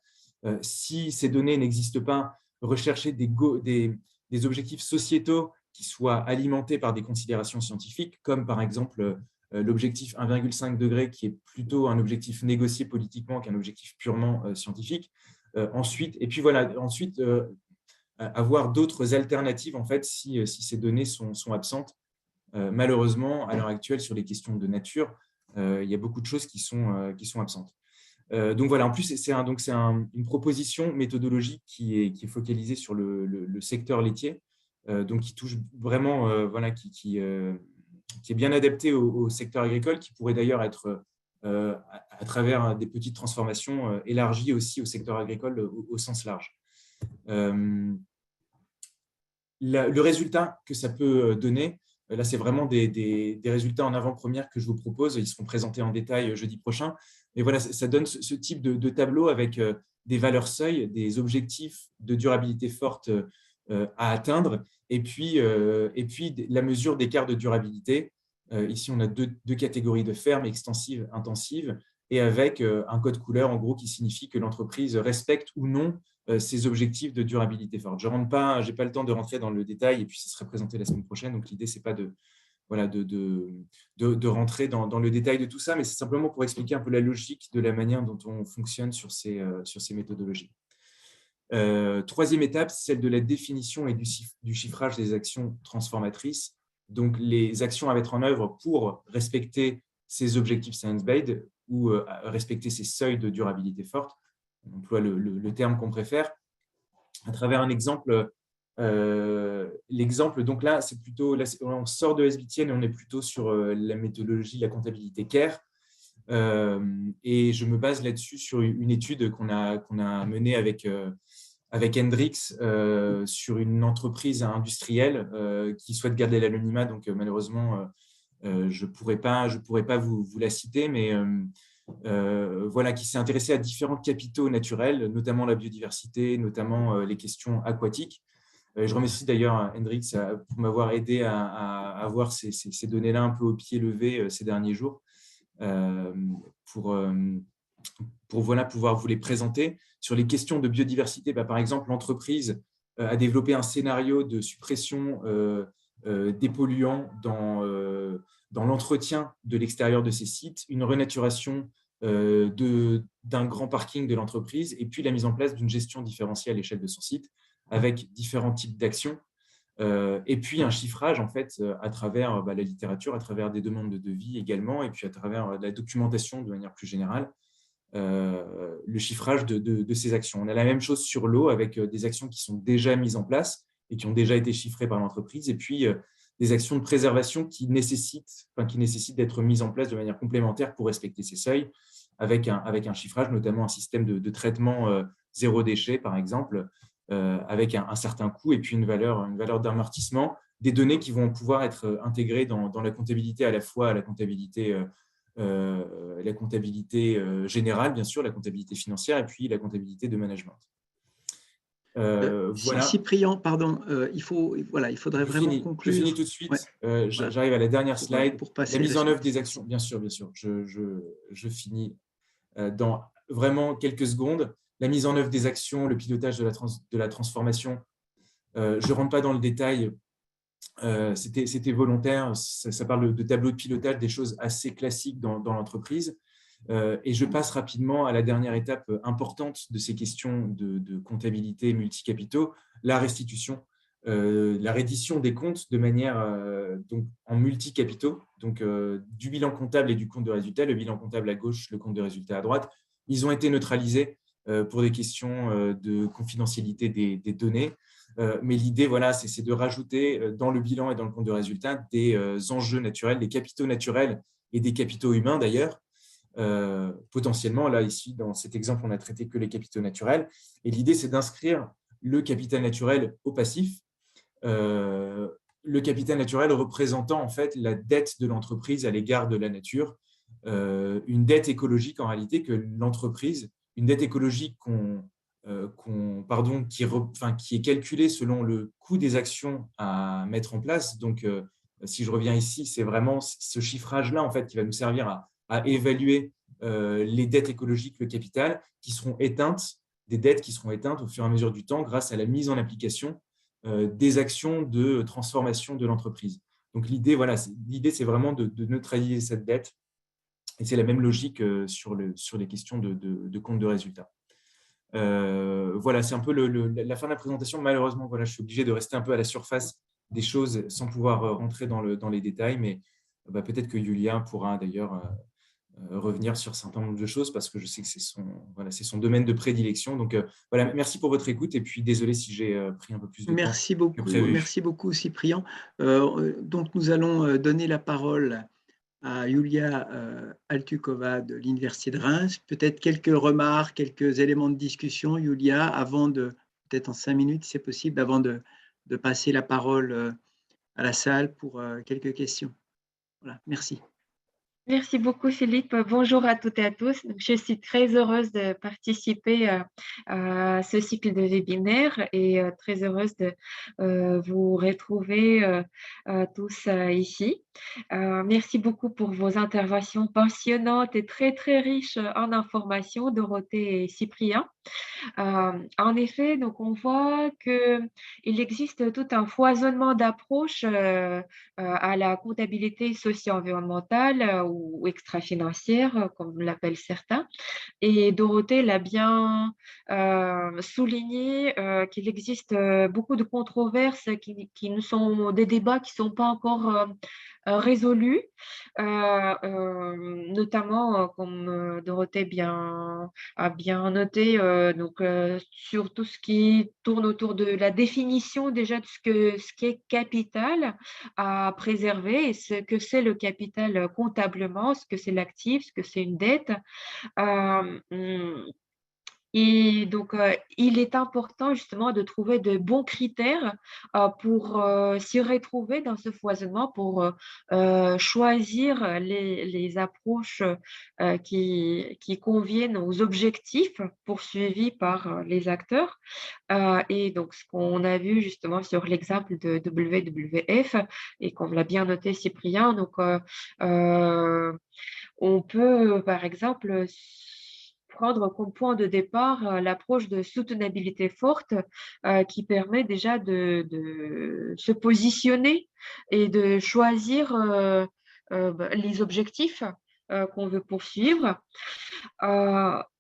Si ces données n'existent pas, rechercher des objectifs sociétaux qui soient alimentés par des considérations scientifiques, comme par exemple l'objectif 1,5 degré, qui est plutôt un objectif négocié politiquement qu'un objectif purement scientifique. Ensuite, avoir d'autres alternatives en fait, si ces données sont absentes. Malheureusement, à l'heure actuelle, sur les questions de nature, il y a beaucoup de choses qui sont absentes. Donc voilà, en plus, c'est une proposition méthodologique qui est focalisée sur le secteur laitier, donc qui touche vraiment, qui est bien adapté au secteur agricole, qui pourrait d'ailleurs être, à travers des petites transformations, élargi aussi au secteur agricole au sens large. Le résultat que ça peut donner, là, c'est vraiment des résultats en avant-première que je vous propose. Ils seront présentés en détail jeudi prochain. Mais voilà, ça donne ce type de tableau avec des valeurs seuil, des objectifs de durabilité forte à atteindre, et puis la mesure d'écart de durabilité. Ici, on a deux catégories de fermes, extensives, intensives, et avec un code couleur, en gros, qui signifie que l'entreprise respecte ou non ces objectifs de durabilité forte. Je n'ai pas le temps de rentrer dans le détail, et puis ce sera présenté la semaine prochaine. Donc, l'idée, ce n'est pas de rentrer dans le détail de tout ça, mais c'est simplement pour expliquer un peu la logique de la manière dont on fonctionne sur ces méthodologies. Troisième étape, celle de la définition et du chiffrage des actions transformatrices. Donc, les actions à mettre en œuvre pour respecter ces objectifs science-based ou respecter ces seuils de durabilité forte. On emploie le terme qu'on préfère. À travers un exemple, donc là, c'est plutôt, là, on sort de SBTN et on est plutôt sur la méthodologie, la comptabilité CARE. Et je me base là-dessus sur une étude qu'on a menée avec Hendrix sur une entreprise industrielle qui souhaite garder l'anonymat. Donc, malheureusement, je pourrais pas vous la citer, mais voilà, qui s'est intéressé à différents capitaux naturels, notamment la biodiversité, notamment les questions aquatiques. Je remercie d'ailleurs Hendrix pour m'avoir aidé à avoir ces données-là un peu au pied levé ces derniers jours pour voilà, pouvoir vous les présenter. Sur les questions de biodiversité, par exemple, l'entreprise a développé un scénario de suppression des polluants dans l'entretien de l'extérieur de ces sites, une renaturation d'un grand parking de l'entreprise et puis la mise en place d'une gestion différenciée à l'échelle de son site avec différents types d'actions et puis un chiffrage en fait à travers la littérature, à travers des demandes de devis également et puis à travers la documentation de manière plus générale, le chiffrage de ces actions. On a la même chose sur l'eau avec des actions qui sont déjà mises en place et qui ont déjà été chiffrées par l'entreprise et puis des actions de préservation qui nécessitent d'être mises en place de manière complémentaire pour respecter ces seuils avec un chiffrage, notamment un système de traitement zéro déchet, par exemple, avec un certain coût et puis une valeur d'amortissement, des données qui vont pouvoir être intégrées dans la comptabilité, à la fois la comptabilité générale, bien sûr, la comptabilité financière et puis la comptabilité de management. Voilà. Cyprien, pardon, il faudrait vraiment conclure. Je finis tout de suite. Ouais. J'arrive à la dernière slide. Pour passer la mise en œuvre des suite. actions. Bien sûr. Je finis dans vraiment quelques secondes. La mise en œuvre des actions, le pilotage de la transformation. Je ne rentre pas dans le détail. C'était volontaire. Ça parle de tableau de pilotage, des choses assez classiques dans l'entreprise. Et je passe rapidement à la dernière étape importante de ces questions de comptabilité multicapitaux, la restitution, la reddition des comptes de manière donc, en multicapitaux, donc du bilan comptable et du compte de résultat, le bilan comptable à gauche, le compte de résultat à droite. Ils ont été neutralisés pour des questions de confidentialité des données. Mais l'idée, voilà, c'est de rajouter dans le bilan et dans le compte de résultat des enjeux naturels, des capitaux naturels et des capitaux humains d'ailleurs. Potentiellement, là, ici, dans cet exemple, on n'a traité que les capitaux naturels. Et l'idée, c'est d'inscrire le capital naturel au passif. Le capital naturel représentant en fait la dette de l'entreprise à l'égard de la nature. Une dette écologique en réalité que l'entreprise, une dette écologique qui est calculée selon le coût des actions à mettre en place. Donc, si je reviens ici, c'est vraiment ce chiffrage-là en fait, qui va nous servir à évaluer les dettes écologiques, le capital, qui seront éteintes, des dettes qui seront éteintes au fur et à mesure du temps grâce à la mise en application des actions de transformation de l'entreprise. Donc, l'idée, c'est vraiment de neutraliser cette dette. Et c'est la même logique sur les questions de compte de résultat. Voilà, c'est un peu la fin de la présentation. Malheureusement, voilà, je suis obligé de rester un peu à la surface des choses sans pouvoir rentrer dans les détails, mais peut-être que Julia pourra d'ailleurs revenir sur un certain nombre de choses parce que je sais que c'est son domaine de prédilection. Donc, voilà, merci pour votre écoute et puis désolé si j'ai pris un peu plus de temps que prévu. Merci beaucoup, Cyprien. Donc, nous allons donner la parole à Julia Altukova de l'Université de Reims. Peut-être quelques remarques, quelques éléments de discussion, Julia, avant peut-être en 5 minutes, si c'est possible, avant de passer la parole à la salle pour quelques questions. Voilà, merci. Merci beaucoup, Philippe. Bonjour à toutes et à tous. Je suis très heureuse de participer à ce cycle de webinaire et très heureuse de vous retrouver tous ici. Merci beaucoup pour vos interventions passionnantes et très, très riches en informations, Dorothée et Cyprien. En effet, donc on voit qu'il existe tout un foisonnement d'approches à la comptabilité socio-environnementale ou extra-financière, comme l'appellent certains. Et Dorothée l'a bien souligné qu'il existe beaucoup de controverses qui ne sont des débats qui ne sont pas encore résolus, notamment comme Dorothée a bien noté, sur tout ce qui tourne autour de la définition déjà de ce qui est capital à préserver et ce que c'est le capital comptablement, ce que c'est l'actif, ce que c'est une dette. Et donc, il est important justement de trouver de bons critères pour s'y retrouver dans ce foisonnement, pour choisir les approches qui conviennent aux objectifs poursuivis par les acteurs. Et donc, ce qu'on a vu justement sur l'exemple de WWF et qu'on l'a bien noté, Cyprien, donc on peut, par exemple, prendre comme point de départ l'approche de soutenabilité forte qui permet déjà de se positionner et de choisir les objectifs qu'on veut poursuivre.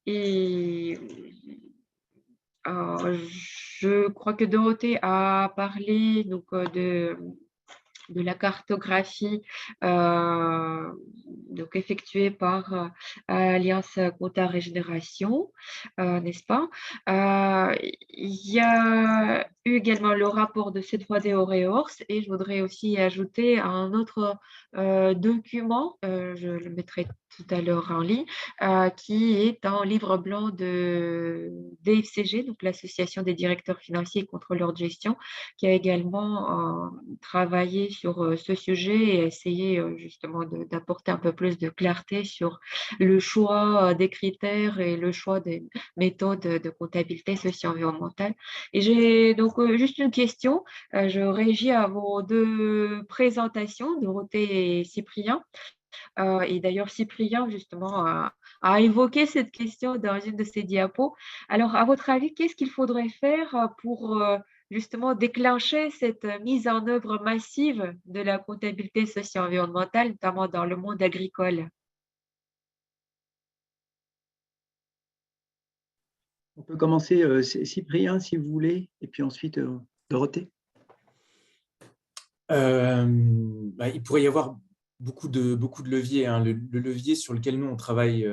Et je crois que Dorothée a parlé donc, de la cartographie donc effectuée par Alliance Quota Régénération, n'est-ce pas? Il y a eu également le rapport de C3D Aureors et je voudrais aussi ajouter un autre document, je le mettrai tout à l'heure en ligne, qui est un livre blanc de DFCG, donc l'Association des directeurs financiers et contrôleurs de gestion, qui a également travaillé sur ce sujet et essayé justement d'apporter un peu plus de clarté sur le choix des critères et le choix des méthodes de comptabilité socio-environnementale. Et j'ai donc juste une question. Je régis à vos deux présentations, Dorothée et Cyprien. Et d'ailleurs, Cyprien, justement, a évoqué cette question dans une de ses diapos. Alors, à votre avis, qu'est-ce qu'il faudrait faire pour justement déclencher cette mise en œuvre massive de la comptabilité socio-environnementale, notamment dans le monde agricole? On peut commencer, Cyprien, si vous voulez, et puis ensuite Dorothée. Il pourrait y avoir beaucoup de leviers, hein. Le levier sur lequel nous, on travaille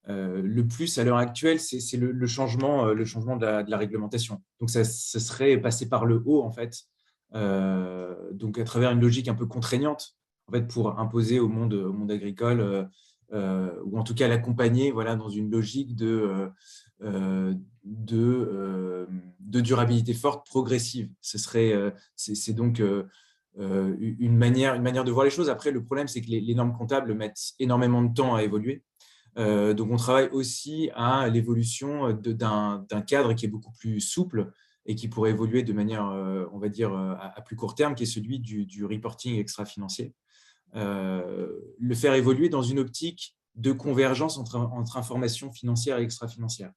le plus à l'heure actuelle, c'est le changement de la réglementation. Donc, ça serait passer par le haut, en fait, donc à travers une logique un peu contraignante, en fait, pour imposer au monde agricole, ou en tout cas l'accompagner, voilà, dans une logique de durabilité forte, progressive. C'est donc une manière de voir les choses. Après, le problème, c'est que les normes comptables mettent énormément de temps à évoluer. Donc, on travaille aussi à l'évolution d'un cadre qui est beaucoup plus souple et qui pourrait évoluer de manière, on va dire, à plus court terme, qui est celui du reporting extra-financier. Le faire évoluer dans une optique de convergence entre informations financières et extra-financières.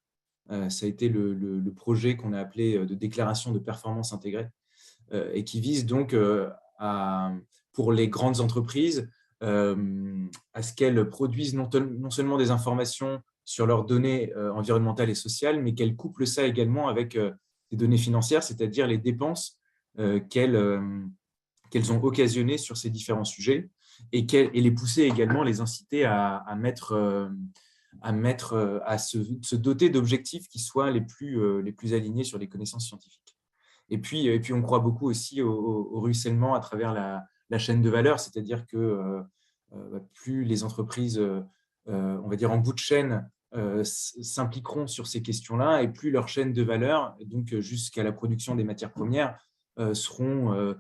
Ça a été le projet qu'on a appelé de déclaration de performance intégrée et qui vise donc pour les grandes entreprises à ce qu'elles produisent non seulement des informations sur leurs données environnementales et sociales, mais qu'elles couplent ça également avec des données financières, c'est-à-dire les dépenses qu'elles ont occasionnées sur ces différents sujets et les pousser également, les inciter à se doter d'objectifs qui soient les plus alignés sur les connaissances scientifiques. Et puis on croit beaucoup aussi au ruissellement à travers la chaîne de valeur, c'est-à-dire que plus les entreprises, on va dire en bout de chaîne, s'impliqueront sur ces questions-là, et plus leur chaîne de valeur, donc jusqu'à la production des matières premières, seront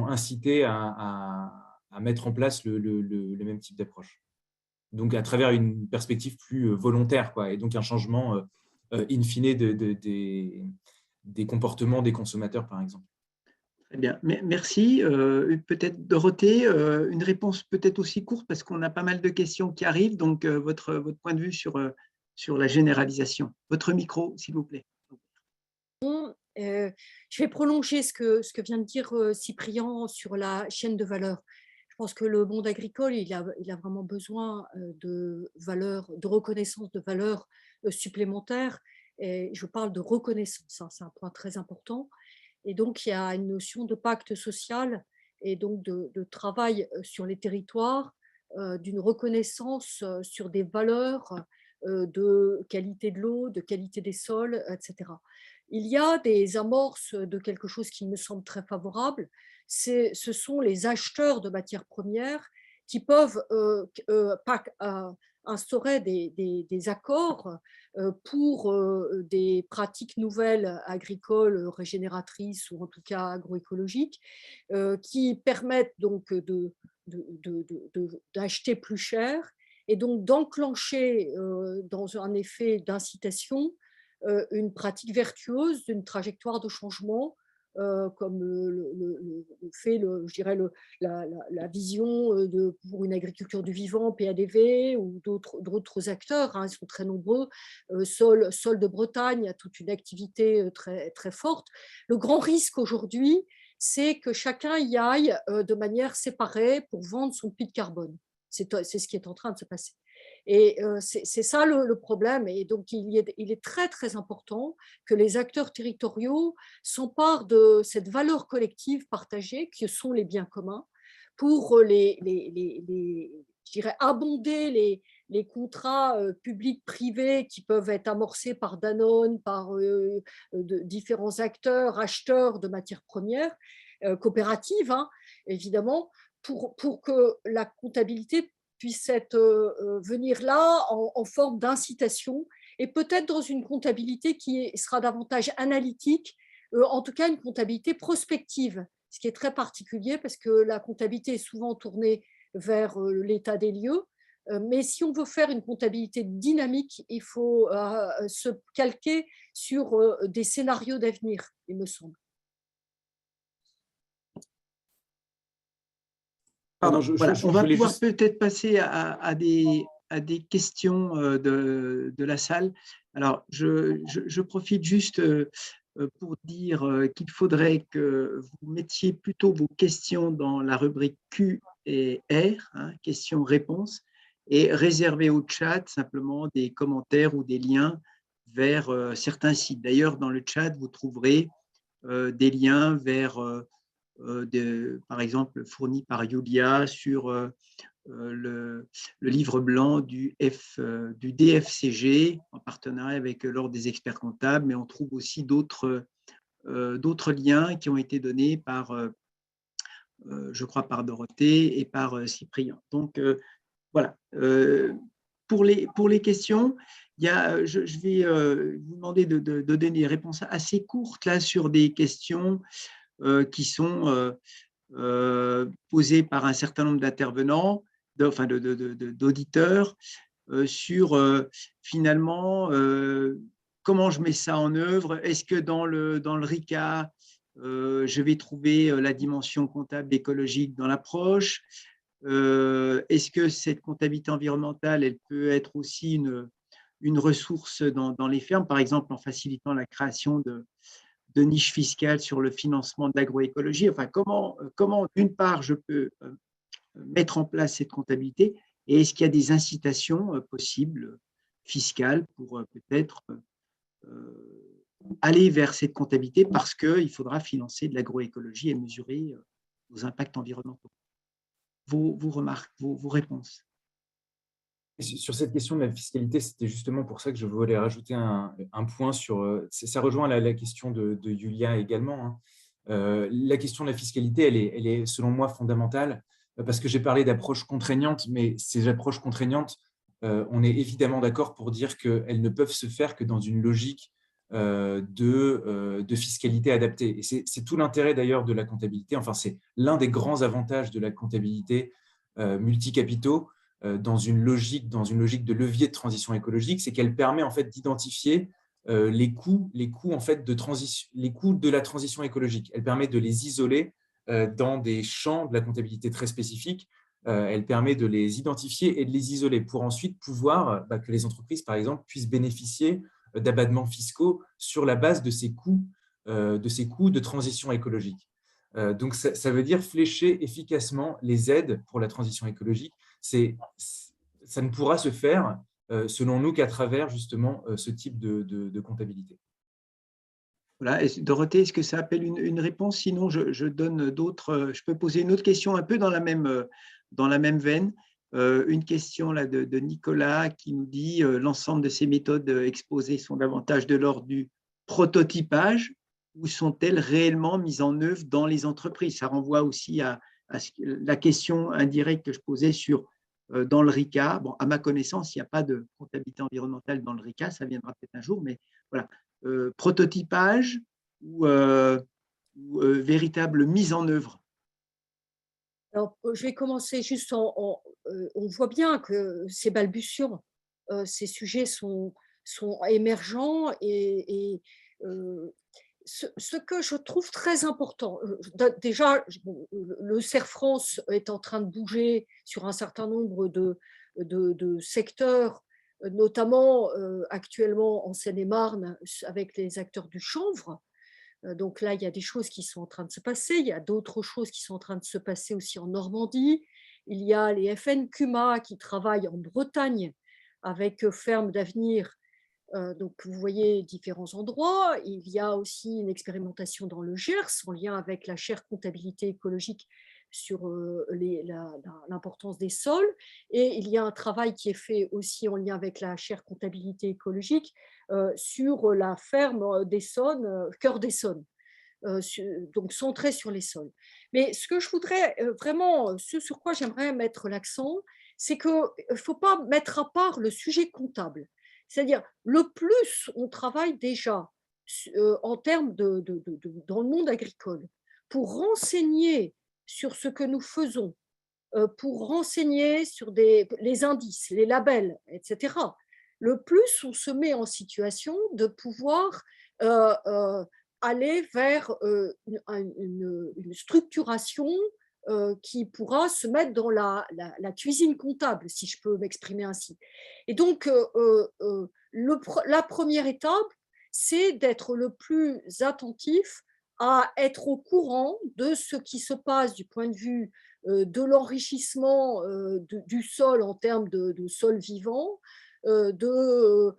incitées à mettre en place le même type d'approche. Donc à travers une perspective plus volontaire, quoi, et donc un changement in fine des comportements des consommateurs, par exemple. Très bien, merci. Peut-être Dorothée, une réponse peut-être aussi courte parce qu'on a pas mal de questions qui arrivent, donc votre point de vue sur la généralisation. Votre micro, s'il vous plaît. Je vais prolonger ce que vient de dire Cyprien sur la chaîne de valeur. Je pense que le monde agricole, il a vraiment besoin de valeurs, de reconnaissance de valeurs supplémentaires. Et je parle de reconnaissance, hein, c'est un point très important. Et donc, il y a une notion de pacte social et donc de travail sur les territoires, d'une reconnaissance sur des valeurs de qualité de l'eau, de qualité des sols, etc. Il y a des amorces de quelque chose qui me semble très favorable. Ce sont les acheteurs de matières premières qui peuvent instaurait des accords pour des pratiques nouvelles agricoles régénératrices ou en tout cas agroécologiques qui permettent donc d'acheter plus cher et donc d'enclencher dans un effet d'incitation une pratique vertueuse d'une trajectoire de changement comme le fait, je dirais, la vision pour une agriculture du vivant, PADV, ou d'autres acteurs, hein, ils sont très nombreux. Sol de Bretagne a toute une activité très, très forte. Le grand risque aujourd'hui, c'est que chacun y aille de manière séparée pour vendre son puits de carbone. C'est ce qui est en train de se passer. Et c'est ça le problème. Et donc, il est très, très important que les acteurs territoriaux s'emparent de cette valeur collective partagée, que sont les biens communs, pour je dirais, abonder les contrats publics-privés qui peuvent être amorcés par Danone, par différents acteurs, acheteurs de matières premières, coopératives, hein, évidemment, pour que la comptabilité puisse venir là en forme d'incitation et peut-être dans une comptabilité qui sera davantage analytique, en tout cas une comptabilité prospective, ce qui est très particulier parce que la comptabilité est souvent tournée vers l'état des lieux. Mais si on veut faire une comptabilité dynamique, il faut se calquer sur des scénarios d'avenir, il me semble. Pardon, voilà. On va pouvoir juste... peut-être passer à des questions de la salle. Alors, je profite juste pour dire qu'il faudrait que vous mettiez plutôt vos questions dans la rubrique Q et R, hein, questions-réponses, et réserver au chat simplement des commentaires ou des liens vers certains sites. D'ailleurs, dans le chat, vous trouverez des liens vers par exemple, fourni par Yulia sur le livre blanc du DFCG en partenariat avec l'Ordre des experts comptables, mais on trouve aussi d'autres liens qui ont été donnés par, je crois, par Dorothée et par Cyprien. Donc, voilà. Pour les questions, je vais vous demander de donner des réponses assez courtes là, sur des questions qui sont posées par un certain nombre d'intervenants, d'auditeurs, sur finalement comment je mets ça en œuvre. Est-ce que dans le RICA, je vais trouver la dimension comptable écologique dans l'approche? Est-ce que cette comptabilité environnementale, elle peut être aussi une ressource dans les fermes, par exemple en facilitant la création de niches fiscales sur le financement de l'agroécologie? Enfin, comment d'une part, je peux mettre en place cette comptabilité et est-ce qu'il y a des incitations possibles fiscales pour peut-être aller vers cette comptabilité parce qu'il faudra financer de l'agroécologie et mesurer nos impacts environnementaux? Vos remarques, vos réponses. Sur cette question de la fiscalité, c'était justement pour ça que je voulais rajouter un point sur… Ça rejoint la question de Yulia également. Hein. La question de la fiscalité, elle est selon moi fondamentale parce que j'ai parlé d'approches contraignantes, mais ces approches contraignantes, on est évidemment d'accord pour dire qu'elles ne peuvent se faire que dans une logique de fiscalité adaptée. Et c'est tout l'intérêt d'ailleurs de la comptabilité. Enfin, c'est l'un des grands avantages de la comptabilité multicapitaux, dans une logique de levier de transition écologique, c'est qu'elle permet en fait d'identifier les coûts en fait les coûts de la transition écologique. Elle permet de les isoler dans des champs de la comptabilité très spécifiques. Elle permet de les identifier et de les isoler pour ensuite pouvoir que les entreprises, par exemple, puissent bénéficier d'abattements fiscaux sur la base de ces coûts de transition écologique. Donc, ça veut dire flécher efficacement les aides pour la transition écologique. Ça ne pourra se faire, selon nous, qu'à travers justement ce type de comptabilité. Voilà. Et Dorothée, est-ce que ça appelle une réponse? Sinon, je donne d'autres. Je peux poser une autre question un peu dans la même veine. Une question là, de Nicolas qui nous dit l'ensemble de ces méthodes exposées sont davantage de l'ordre du prototypage ou sont-elles réellement mises en œuvre dans les entreprises? Ça renvoie aussi à la question indirecte que je posais sur dans le RICA. Bon, à ma connaissance, il n'y a pas de comptabilité environnementale dans le RICA, ça viendra peut-être un jour, mais voilà. Prototypage ou véritable mise en œuvre? Alors, je vais commencer juste on voit bien que c'est balbutiant. Ces sujets sont émergents et ce que je trouve très important, déjà, bon, le CERF France est en train de bouger sur un certain nombre de secteurs, notamment actuellement en Seine-et-Marne avec les acteurs du chanvre. Donc là, il y a des choses qui sont en train de se passer. Il y a d'autres choses qui sont en train de se passer aussi en Normandie. Il y a les FNCUMA qui travaillent en Bretagne avec Ferme d'Avenir. Donc, vous voyez différents endroits. Il y a aussi une expérimentation dans le Gers en lien avec la chaire comptabilité écologique sur l'importance des sols. Et il y a un travail qui est fait aussi en lien avec la chaire comptabilité écologique sur la ferme d'Essonne, Cœur d'Essonne, donc centré sur les sols. Mais ce que je voudrais vraiment, ce sur quoi j'aimerais mettre l'accent, c'est qu'il ne faut pas mettre à part le sujet comptable. C'est-à-dire, le plus on travaille déjà en termes dans le monde agricole pour renseigner sur ce que nous faisons, pour renseigner sur les indices, les labels, etc. Le plus on se met en situation de pouvoir aller vers une structuration qui pourra se mettre dans la cuisine comptable, si je peux m'exprimer ainsi. Et donc, la première étape, c'est d'être le plus attentif à être au courant de ce qui se passe du point de vue de l'enrichissement du sol en termes de sol vivant, de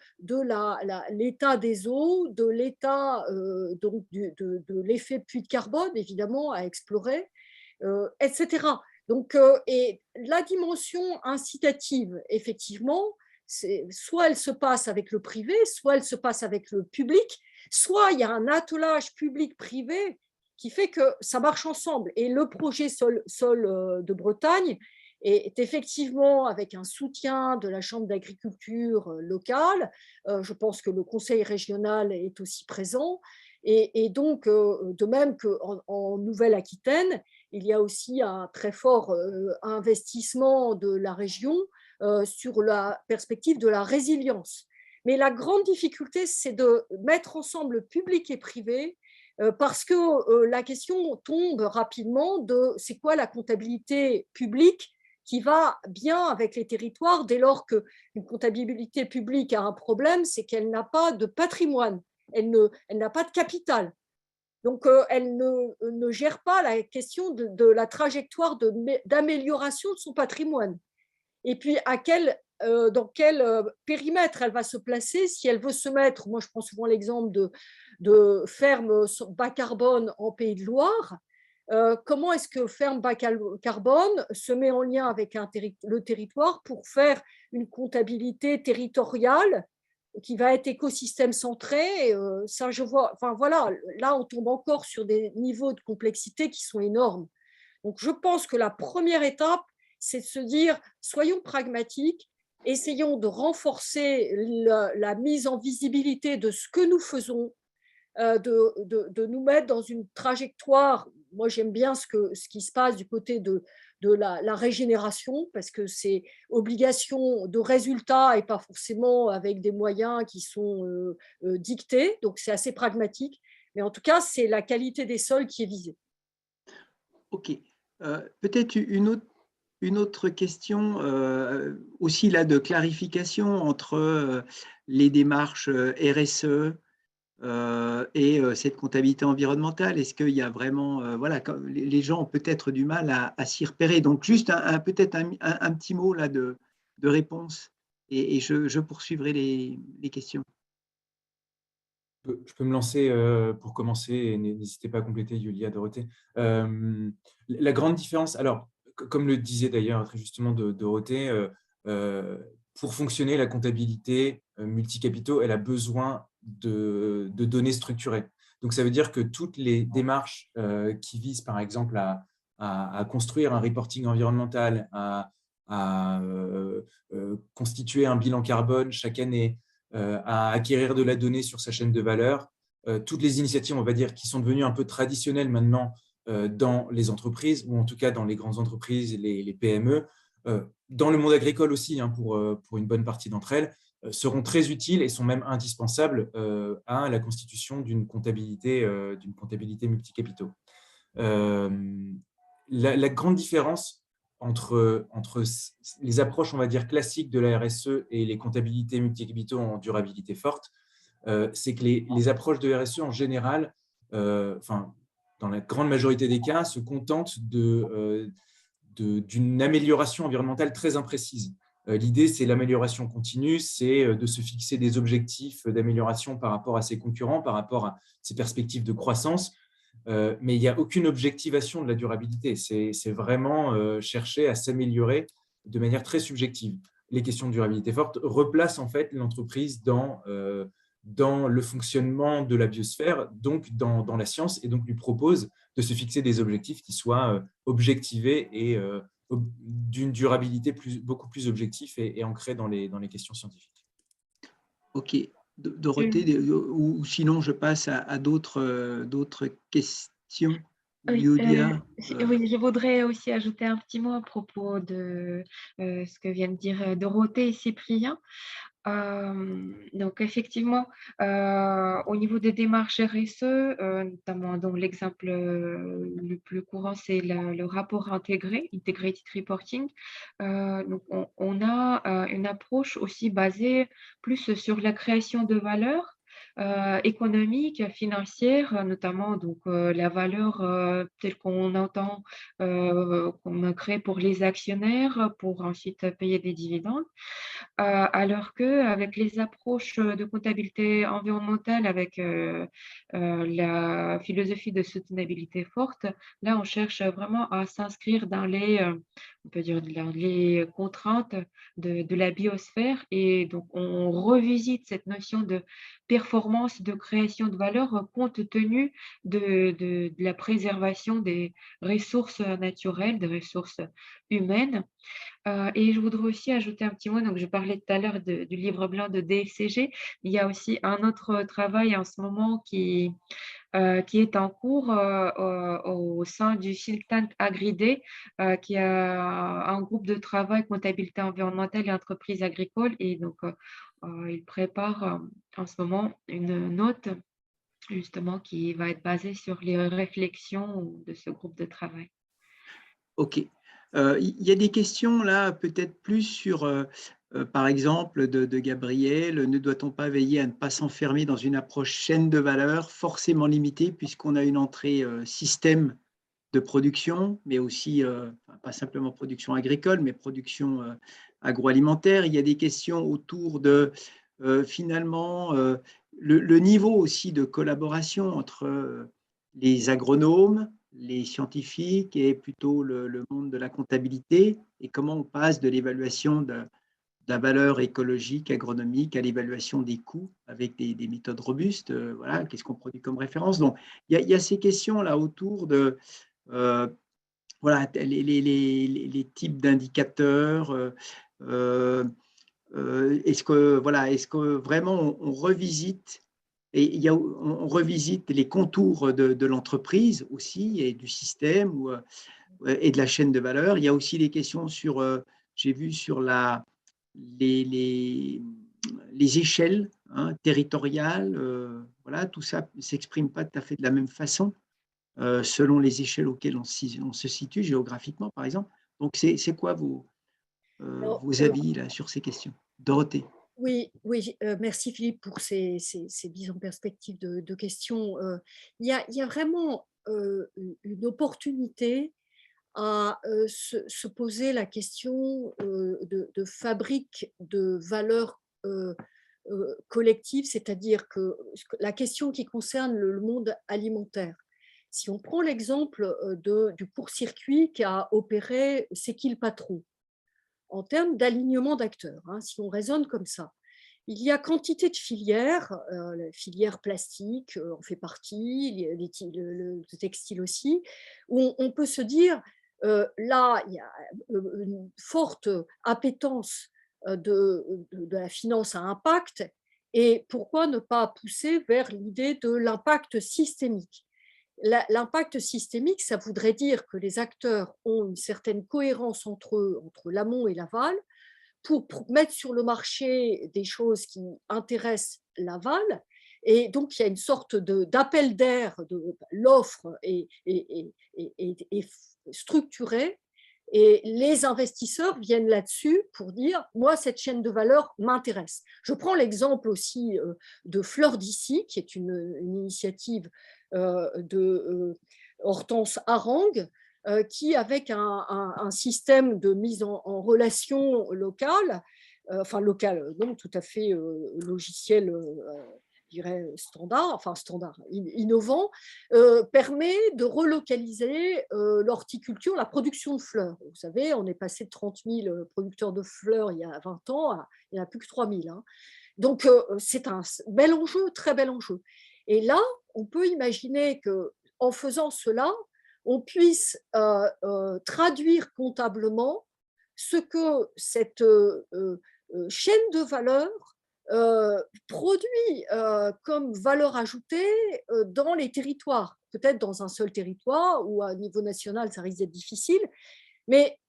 l'état des eaux, de l'état de l'effet puits de carbone, évidemment, à explorer, etc. Donc, et la dimension incitative, effectivement, soit elle se passe avec le privé, soit elle se passe avec le public, soit il y a un attelage public-privé qui fait que ça marche ensemble. Et le projet Sol de Bretagne est effectivement avec un soutien de la Chambre d'agriculture locale. Je pense que le Conseil régional est aussi présent. Et donc, de même qu'en Nouvelle-Aquitaine, il y a aussi un très fort investissement de la région sur la perspective de la résilience. Mais la grande difficulté, c'est de mettre ensemble public et privé parce que la question tombe rapidement de c'est quoi la comptabilité publique qui va bien avec les territoires dès lors qu'une comptabilité publique a un problème, c'est qu'elle n'a pas de patrimoine, elle n'a pas de capital. Donc, elle ne gère pas la question de la trajectoire d'amélioration de son patrimoine. Et puis, dans quel périmètre elle va se placer si elle veut se mettre, moi je prends souvent l'exemple de ferme bas carbone en Pays de Loire, comment est-ce que ferme bas carbone se met en lien avec le territoire pour faire une comptabilité territoriale qui va être écosystème centré, ça je vois, enfin voilà, là on tombe encore sur des niveaux de complexité qui sont énormes. Donc je pense que la première étape, c'est de se dire, soyons pragmatiques, essayons de renforcer la mise en visibilité de ce que nous faisons, de nous mettre dans une trajectoire. Moi, j'aime bien ce qui se passe du côté de la régénération, parce que c'est obligation de résultat et pas forcément avec des moyens qui sont dictés. Donc, c'est assez pragmatique. Mais en tout cas, c'est la qualité des sols qui est visée. OK. Peut-être une autre question aussi là, de clarification entre les démarches RSE et cette comptabilité environnementale. Est-ce qu'il y a vraiment, voilà, les gens ont peut-être du mal à s'y repérer. Donc, juste peut-être un petit mot là de réponse et je poursuivrai les questions. Je peux me lancer pour commencer et n'hésitez pas à compléter, Yulia, Dorothée. La grande différence, alors, comme le disait d'ailleurs très justement Dorothée, pour fonctionner, la comptabilité multicapitaux, elle a besoin de données structurées. Donc, ça veut dire que toutes les démarches qui visent, par exemple, à construire un reporting environnemental, à constituer un bilan carbone chaque année, à acquérir de la donnée sur sa chaîne de valeur. Toutes les initiatives, on va dire, qui sont devenues un peu traditionnelles maintenant dans les entreprises, ou en tout cas dans les grandes entreprises, les PME, dans le monde agricole aussi, hein, pour une bonne partie d'entre elles, seront très utiles et sont même indispensables à la constitution d'une comptabilité multicapitaux. La grande différence entre les approches, on va dire, classiques de la RSE et les comptabilités multicapitaux en durabilité forte, c'est que les approches de RSE, en général, dans la grande majorité des cas, se contentent d'une amélioration environnementale très imprécise. L'idée, c'est l'amélioration continue, c'est de se fixer des objectifs d'amélioration par rapport à ses concurrents, par rapport à ses perspectives de croissance, mais il n'y a aucune objectivation de la durabilité. C'est vraiment chercher à s'améliorer de manière très subjective. Les questions de durabilité forte replacent en fait l'entreprise dans le fonctionnement de la biosphère, donc dans la science, et donc lui propose de se fixer des objectifs qui soient objectivés et d'une durabilité beaucoup plus objective et ancrée dans les questions scientifiques. Ok. Dorothée, ou sinon je passe à d'autres questions. Oui, Yulia, oui, je voudrais aussi ajouter un petit mot à propos de ce que viennent de dire Dorothée et Cyprien. Donc effectivement, au niveau des démarches RSE, notamment dans l'exemple le plus courant, c'est le rapport intégré, Integrated Reporting. Donc on a une approche aussi basée plus sur la création de valeur économique, financière, notamment donc la valeur telle qu'on entend, qu'on crée pour les actionnaires, pour ensuite payer des dividendes. Alors qu'avec les approches de comptabilité environnementale, avec la philosophie de soutenabilité forte, là, on cherche vraiment à s'inscrire dans on peut dire, dans les contraintes de la biosphère. Et donc, on revisite cette notion de performance, de création de valeur compte tenu de la préservation des ressources naturelles, des ressources humaines. Et je voudrais aussi ajouter un petit mot, donc je parlais tout à l'heure du livre blanc de DFCG. Il y a aussi un autre travail en ce moment qui est en cours au sein du think tank Agridé, qui a un groupe de travail comptabilité environnementale et entreprises agricoles. Et donc, il prépare en ce moment une note justement qui va être basée sur les réflexions de ce groupe de travail. ok. Il y a des questions là, peut-être plus sur, par exemple, de Gabriel, ne doit-on pas veiller à ne pas s'enfermer dans une approche chaîne de valeur forcément limitée, puisqu'on a une entrée système de production, mais aussi, pas simplement production agricole, mais production agroalimentaire. Il y a des questions autour de, finalement, le niveau aussi de collaboration entre les agronomes, les scientifiques et plutôt le monde de la comptabilité, et comment on passe de l'évaluation de la valeur écologique, agronomique, à l'évaluation des coûts avec des méthodes robustes. Voilà, qu'est-ce qu'on produit comme référence? Donc, il y a ces questions-là autour de voilà, les types d'indicateurs. Est-ce que vraiment on revisite et on revisite les contours de l'entreprise aussi et du système et de la chaîne de valeur. Il y a aussi des questions sur, j'ai vu sur les échelles territoriales. Voilà, tout ça ne s'exprime pas tout à fait de la même façon selon les échelles auxquelles on se situe géographiquement, par exemple. Donc, c'est quoi vos avis là, sur ces questions? Dorothée. Oui, oui, merci Philippe pour ces mises en perspective de questions. Il y a vraiment une opportunité à se poser la question de fabrique de valeurs collectives, c'est-à-dire que la question qui concerne le monde alimentaire. Si on prend l'exemple du court-circuit qui a opéré C'est qui le patron en termes d'alignement d'acteurs, si on raisonne comme ça. Il y a quantité de filières, la filière plastique en fait partie, le textile aussi, où on peut se dire là, il y a une forte appétence de la finance à impact. Et pourquoi ne pas pousser vers l'idée de l'impact systémique? L'impact systémique, ça voudrait dire que les acteurs ont une certaine cohérence entre eux, entre l'amont et l'aval, pour mettre sur le marché des choses qui intéressent l'aval. Et donc, il y a une sorte d'appel d'air, de l'offre est structurée, et les investisseurs viennent là-dessus pour dire, moi, cette chaîne de valeur m'intéresse. Je prends l'exemple aussi de Fleur d'ici, qui est une initiative de Hortense Harang, qui, avec un système de mise en relation locale, enfin local, non tout à fait logiciel, je dirais standard, innovant, permet de relocaliser l'horticulture, la production de fleurs. Vous savez, on est passé de 30 000 producteurs de fleurs il y a 20 ans à il n'y en a plus que 3 000. Hein. Donc, c'est un bel enjeu, très bel enjeu. Et là, on peut imaginer qu'en faisant cela, on puisse traduire comptablement ce que cette chaîne de valeur produit comme valeur ajoutée dans les territoires. Peut-être dans un seul territoire ou à niveau national, ça risque d'être difficile, mais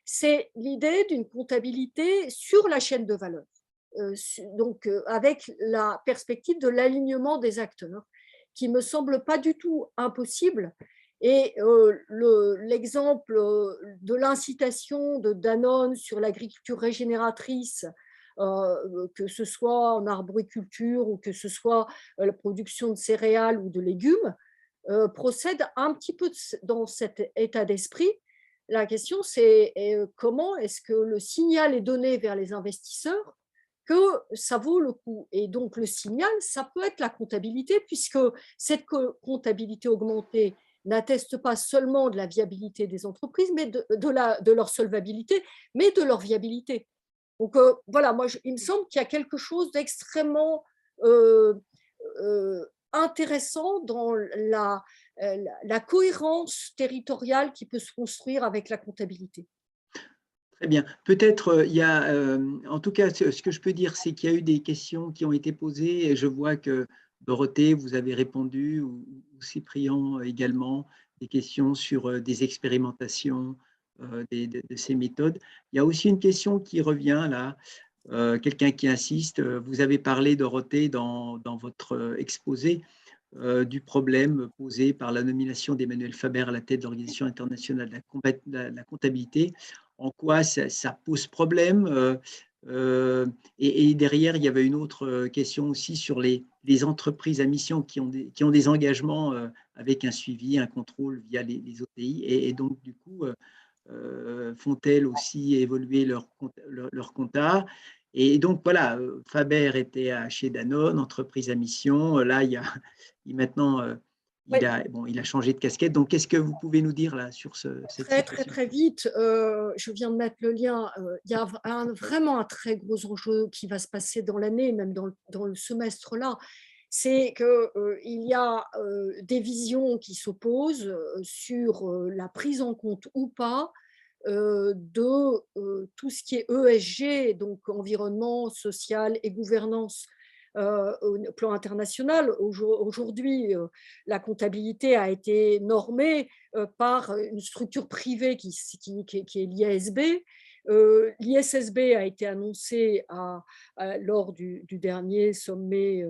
c'est l'idée d'une comptabilité sur la chaîne de valeur. Donc, avec la perspective de l'alignement des acteurs, qui ne me semble pas du tout impossible. Et l'exemple de l'incitation de Danone sur l'agriculture régénératrice, que ce soit en arboriculture ou que ce soit la production de céréales ou de légumes, procède un petit peu dans cet état d'esprit. La question, c'est comment est-ce que le signal est donné vers les investisseurs que ça vaut le coup. Et donc, le signal, ça peut être la comptabilité, puisque cette comptabilité augmentée n'atteste pas seulement de la viabilité des entreprises, mais de leur solvabilité, mais de leur viabilité. Donc, voilà, moi, il me semble qu'il y a quelque chose d'extrêmement intéressant dans la cohérence territoriale qui peut se construire avec la comptabilité. Très bien. Peut-être, il y a, en tout cas, ce que je peux dire, c'est qu'il y a eu des questions qui ont été posées et je vois que Dorothée, vous avez répondu, ou Cyprien également, des questions sur des expérimentations de ces méthodes. Il y a aussi une question qui revient là, quelqu'un qui insiste. Vous avez parlé, Dorothée, dans votre exposé, du problème posé par la nomination d'Emmanuel Faber à la tête de l'Organisation internationale de la comptabilité. En quoi ça pose problème et derrière, il y avait une autre question aussi sur les entreprises à mission qui ont des engagements avec un suivi, un contrôle via les OTI et donc du coup, font-elles aussi évoluer leur compta? Et donc voilà, Faber était chez Danone, entreprise à mission. Là, maintenant, il a changé de casquette. Donc, qu'est-ce que vous pouvez nous dire là sur cette situation? Très vite, je viens de mettre le lien. Il y a vraiment un très gros enjeu qui va se passer dans l'année, même dans le semestre là. C'est qu'il y a des visions qui s'opposent sur la prise en compte ou pas de tout ce qui est ESG, donc environnement, social et gouvernance au plan international. Aujourd'hui, la comptabilité a été normée par une structure privée qui est l'IASB. L'ISSB a été annoncé lors du dernier sommet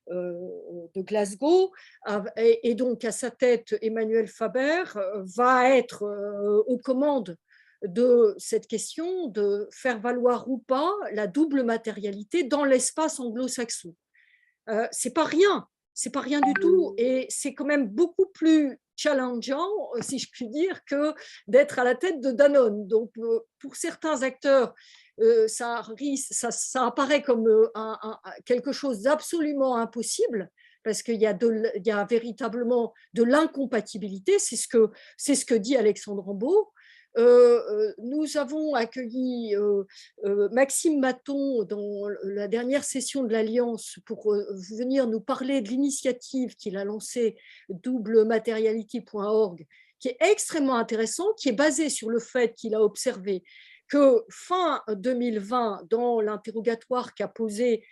de Glasgow, et donc à sa tête, Emmanuel Faber va être aux commandes de cette question de faire valoir ou pas la double matérialité dans l'espace anglo-saxon. C'est pas rien du tout, et c'est quand même beaucoup plus challengeant, si je puis dire, que d'être à la tête de Danone. Donc, pour certains acteurs, ça apparaît comme quelque chose d'absolument impossible, parce qu'il y a véritablement de l'incompatibilité. C'est ce que dit Alexandre Rambaud. Nous avons accueilli Maxime Maton dans la dernière session de l'Alliance pour venir nous parler de l'initiative qu'il a lancée, doublemateriality.org, qui est extrêmement intéressant, qui est basé sur le fait qu'il a observé que fin 2020, dans l'interrogatoire qu'a posé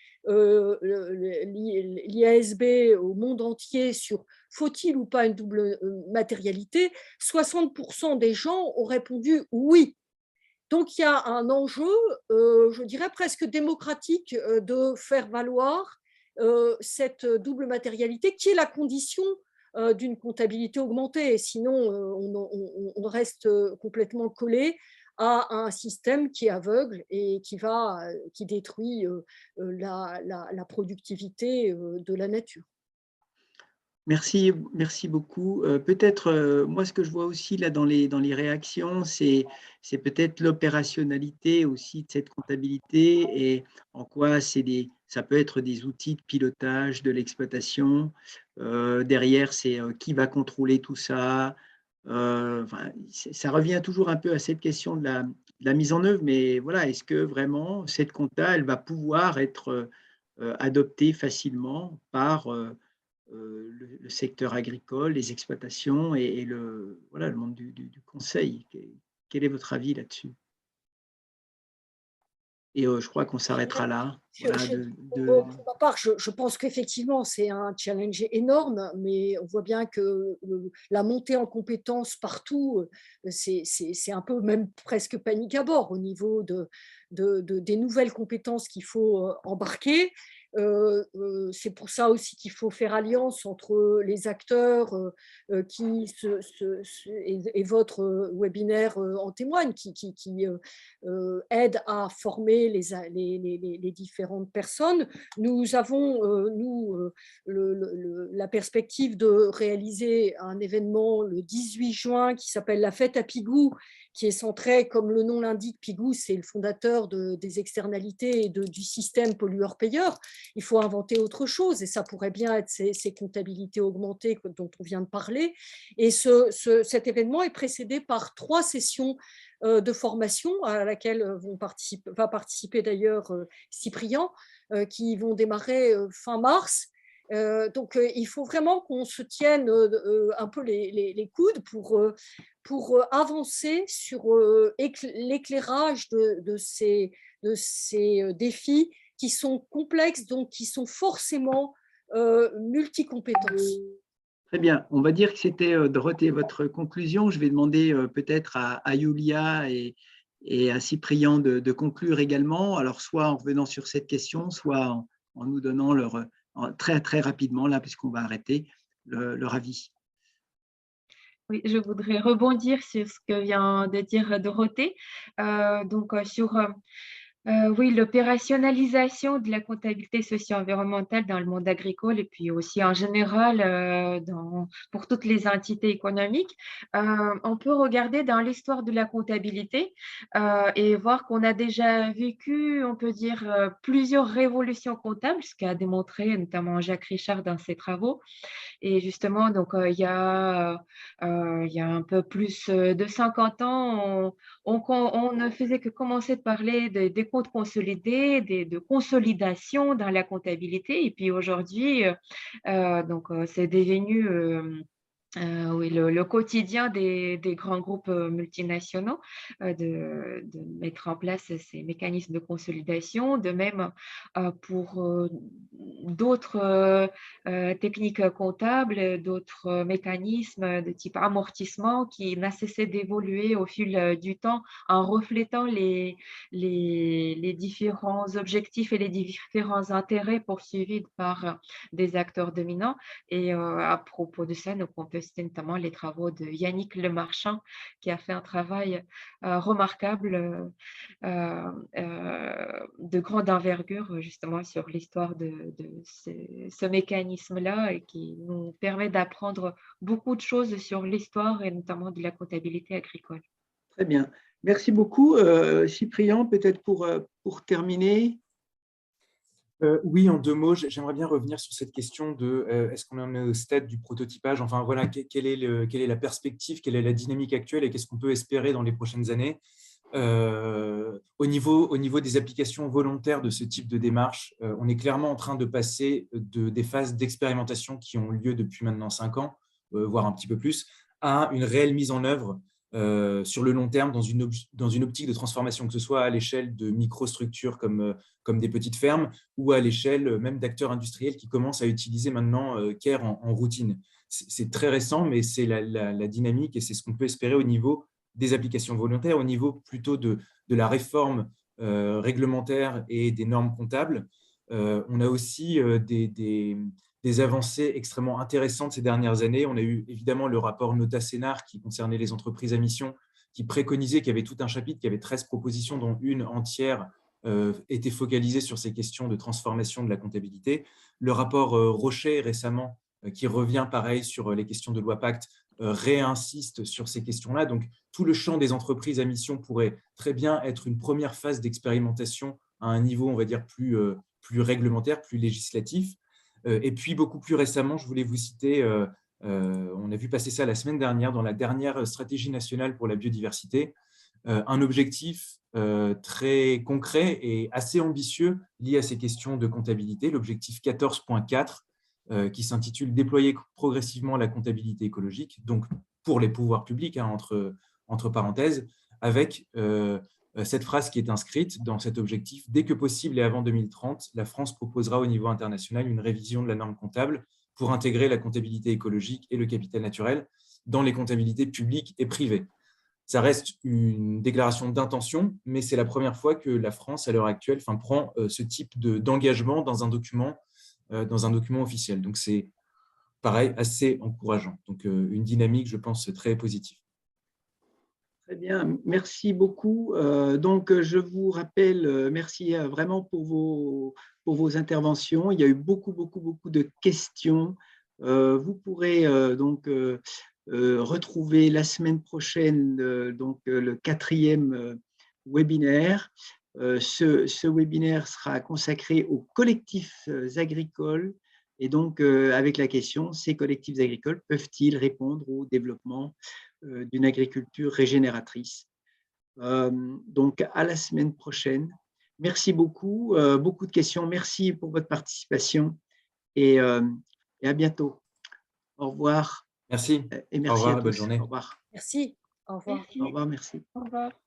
l'IASB au monde entier sur faut-il ou pas une double matérialité, 60% des gens ont répondu oui. Donc il y a un enjeu, je dirais presque démocratique, de faire valoir cette double matérialité qui est la condition d'une comptabilité augmentée. Sinon, on reste complètement collé à un système qui est aveugle et qui détruit la productivité de la nature. Merci, merci beaucoup. Peut-être, moi, ce que je vois aussi là dans les réactions, c'est peut-être l'opérationnalité aussi de cette comptabilité et en quoi ça peut être des outils de pilotage de l'exploitation. Derrière, c'est qui va contrôler tout ça. Enfin, ça revient toujours un peu à cette question de la mise en œuvre, mais voilà, est-ce que vraiment cette compta, elle va pouvoir être adoptée facilement par le secteur agricole, les exploitations et voilà, le monde du conseil. Quel est votre avis là-dessus? Et je crois qu'on s'arrêtera là. Voilà, Pour ma part, je pense qu'effectivement, c'est un challenge énorme, mais on voit bien que la montée en compétences partout, c'est un peu même presque panique à bord au niveau des nouvelles compétences qu'il faut embarquer. C'est pour ça aussi qu'il faut faire alliance entre les acteurs et votre webinaire en témoigne, qui aide à former les différentes personnes. Nous avons, la perspective de réaliser un événement le 18 juin qui s'appelle la Fête à Pigou, qui est centré, comme le nom l'indique, Pigou, c'est le fondateur des externalités et du système pollueur-payeur. Il faut inventer autre chose et ça pourrait bien être ces comptabilités augmentées dont on vient de parler. Et cet événement est précédé par 3 sessions de formation à laquelle va participer d'ailleurs Cyprien, qui vont démarrer fin mars. Donc, il faut vraiment qu'on se tienne un peu les coudes pour avancer sur l'éclairage de ces défis qui sont complexes, donc qui sont forcément multicompétences. Très bien. On va dire que c'était, Dorothée, votre conclusion. Je vais demander peut-être à Yulia et à Cyprien de conclure également. Alors, soit en revenant sur cette question, soit en nous donnant très, très rapidement, là, puisqu'on va arrêter, leur avis. Oui, je voudrais rebondir sur ce que vient de dire Dorothée. Oui, l'opérationnalisation de la comptabilité socio-environnementale dans le monde agricole et puis aussi en général pour toutes les entités économiques. On peut regarder dans l'histoire de la comptabilité et voir qu'on a déjà vécu, on peut dire, plusieurs révolutions comptables, ce qu'a démontré notamment Jacques Richard dans ses travaux. Et justement, donc, il y a un peu plus de 50 ans, on ne faisait que commencer de parler des comptes consolidés, de consolidation dans la comptabilité. Et puis aujourd'hui, c'est devenu oui, le quotidien des grands groupes multinationaux de mettre en place ces mécanismes de consolidation, de même pour d'autres techniques comptables, d'autres mécanismes de type amortissement qui n'a cessé d'évoluer au fil du temps en reflétant les différents objectifs et les différents intérêts poursuivis par des acteurs dominants. Et à propos de ça, donc on peut citer notamment les travaux de Yannick Lemarchand, qui a fait un travail remarquable, de grande envergure, justement, sur l'histoire de ce mécanisme-là et qui nous permet d'apprendre beaucoup de choses sur l'histoire et notamment de la comptabilité agricole. Très bien. Merci beaucoup. Cyprien, peut-être pour terminer. Oui, en 2 mots, j'aimerais bien revenir sur cette question de est-ce qu'on en est au stade du prototypage? Enfin, voilà, quelle est la perspective, quelle est la dynamique actuelle et qu'est-ce qu'on peut espérer dans les prochaines années? Au niveau des applications volontaires de ce type de démarche, on est clairement en train de passer des phases d'expérimentation qui ont lieu depuis maintenant 5 ans, voire un petit peu plus, à une réelle mise en œuvre sur le long terme dans une optique de transformation, que ce soit à l'échelle de microstructures comme des petites fermes ou à l'échelle même d'acteurs industriels qui commencent à utiliser maintenant CARE en routine. C'est très récent, mais c'est la dynamique et c'est ce qu'on peut espérer au niveau des applications volontaires, au niveau plutôt de la réforme réglementaire et des normes comptables. On a aussi des avancées extrêmement intéressantes ces dernières années. On a eu évidemment le rapport Nota-Sénar qui concernait les entreprises à mission, qui préconisait, qu'il y avait tout un chapitre, qui avait 13 propositions, dont une entière était focalisée sur ces questions de transformation de la comptabilité. Le rapport Rocher récemment, qui revient pareil sur les questions de loi Pacte, réinsiste sur ces questions-là. Donc, tout le champ des entreprises à mission pourrait très bien être une première phase d'expérimentation à un niveau, on va dire, plus réglementaire, plus législatif. Et puis, beaucoup plus récemment, je voulais vous citer, on a vu passer ça la semaine dernière dans la dernière stratégie nationale pour la biodiversité, un objectif très concret et assez ambitieux lié à ces questions de comptabilité, l'objectif 14.4, qui s'intitule « Déployer progressivement la comptabilité écologique », donc pour les pouvoirs publics, hein, entre parenthèses, avec cette phrase qui est inscrite dans cet objectif: « Dès que possible et avant 2030, la France proposera au niveau international une révision de la norme comptable pour intégrer la comptabilité écologique et le capital naturel dans les comptabilités publiques et privées. » Ça reste une déclaration d'intention, mais c'est la première fois que la France, à l'heure actuelle, prend ce type d'engagement dans un document officiel. Donc, c'est pareil, assez encourageant. Donc, une dynamique, je pense, très positive. Très bien, merci beaucoup. Donc, je vous rappelle, merci vraiment pour vos interventions. Il y a eu beaucoup de questions. Vous pourrez donc retrouver la semaine prochaine donc, le 4e webinaire. Ce webinaire sera consacré aux collectifs agricoles et donc avec la question: ces collectifs agricoles peuvent-ils répondre au développement d'une agriculture régénératrice? Donc, à la semaine prochaine. Merci beaucoup. Beaucoup de questions. Merci pour votre participation et à bientôt. Au revoir Merci. et Au merci revoir à et bonne tous. journée. Au revoir. Merci. Au revoir. Merci. Au revoir, merci. Au revoir.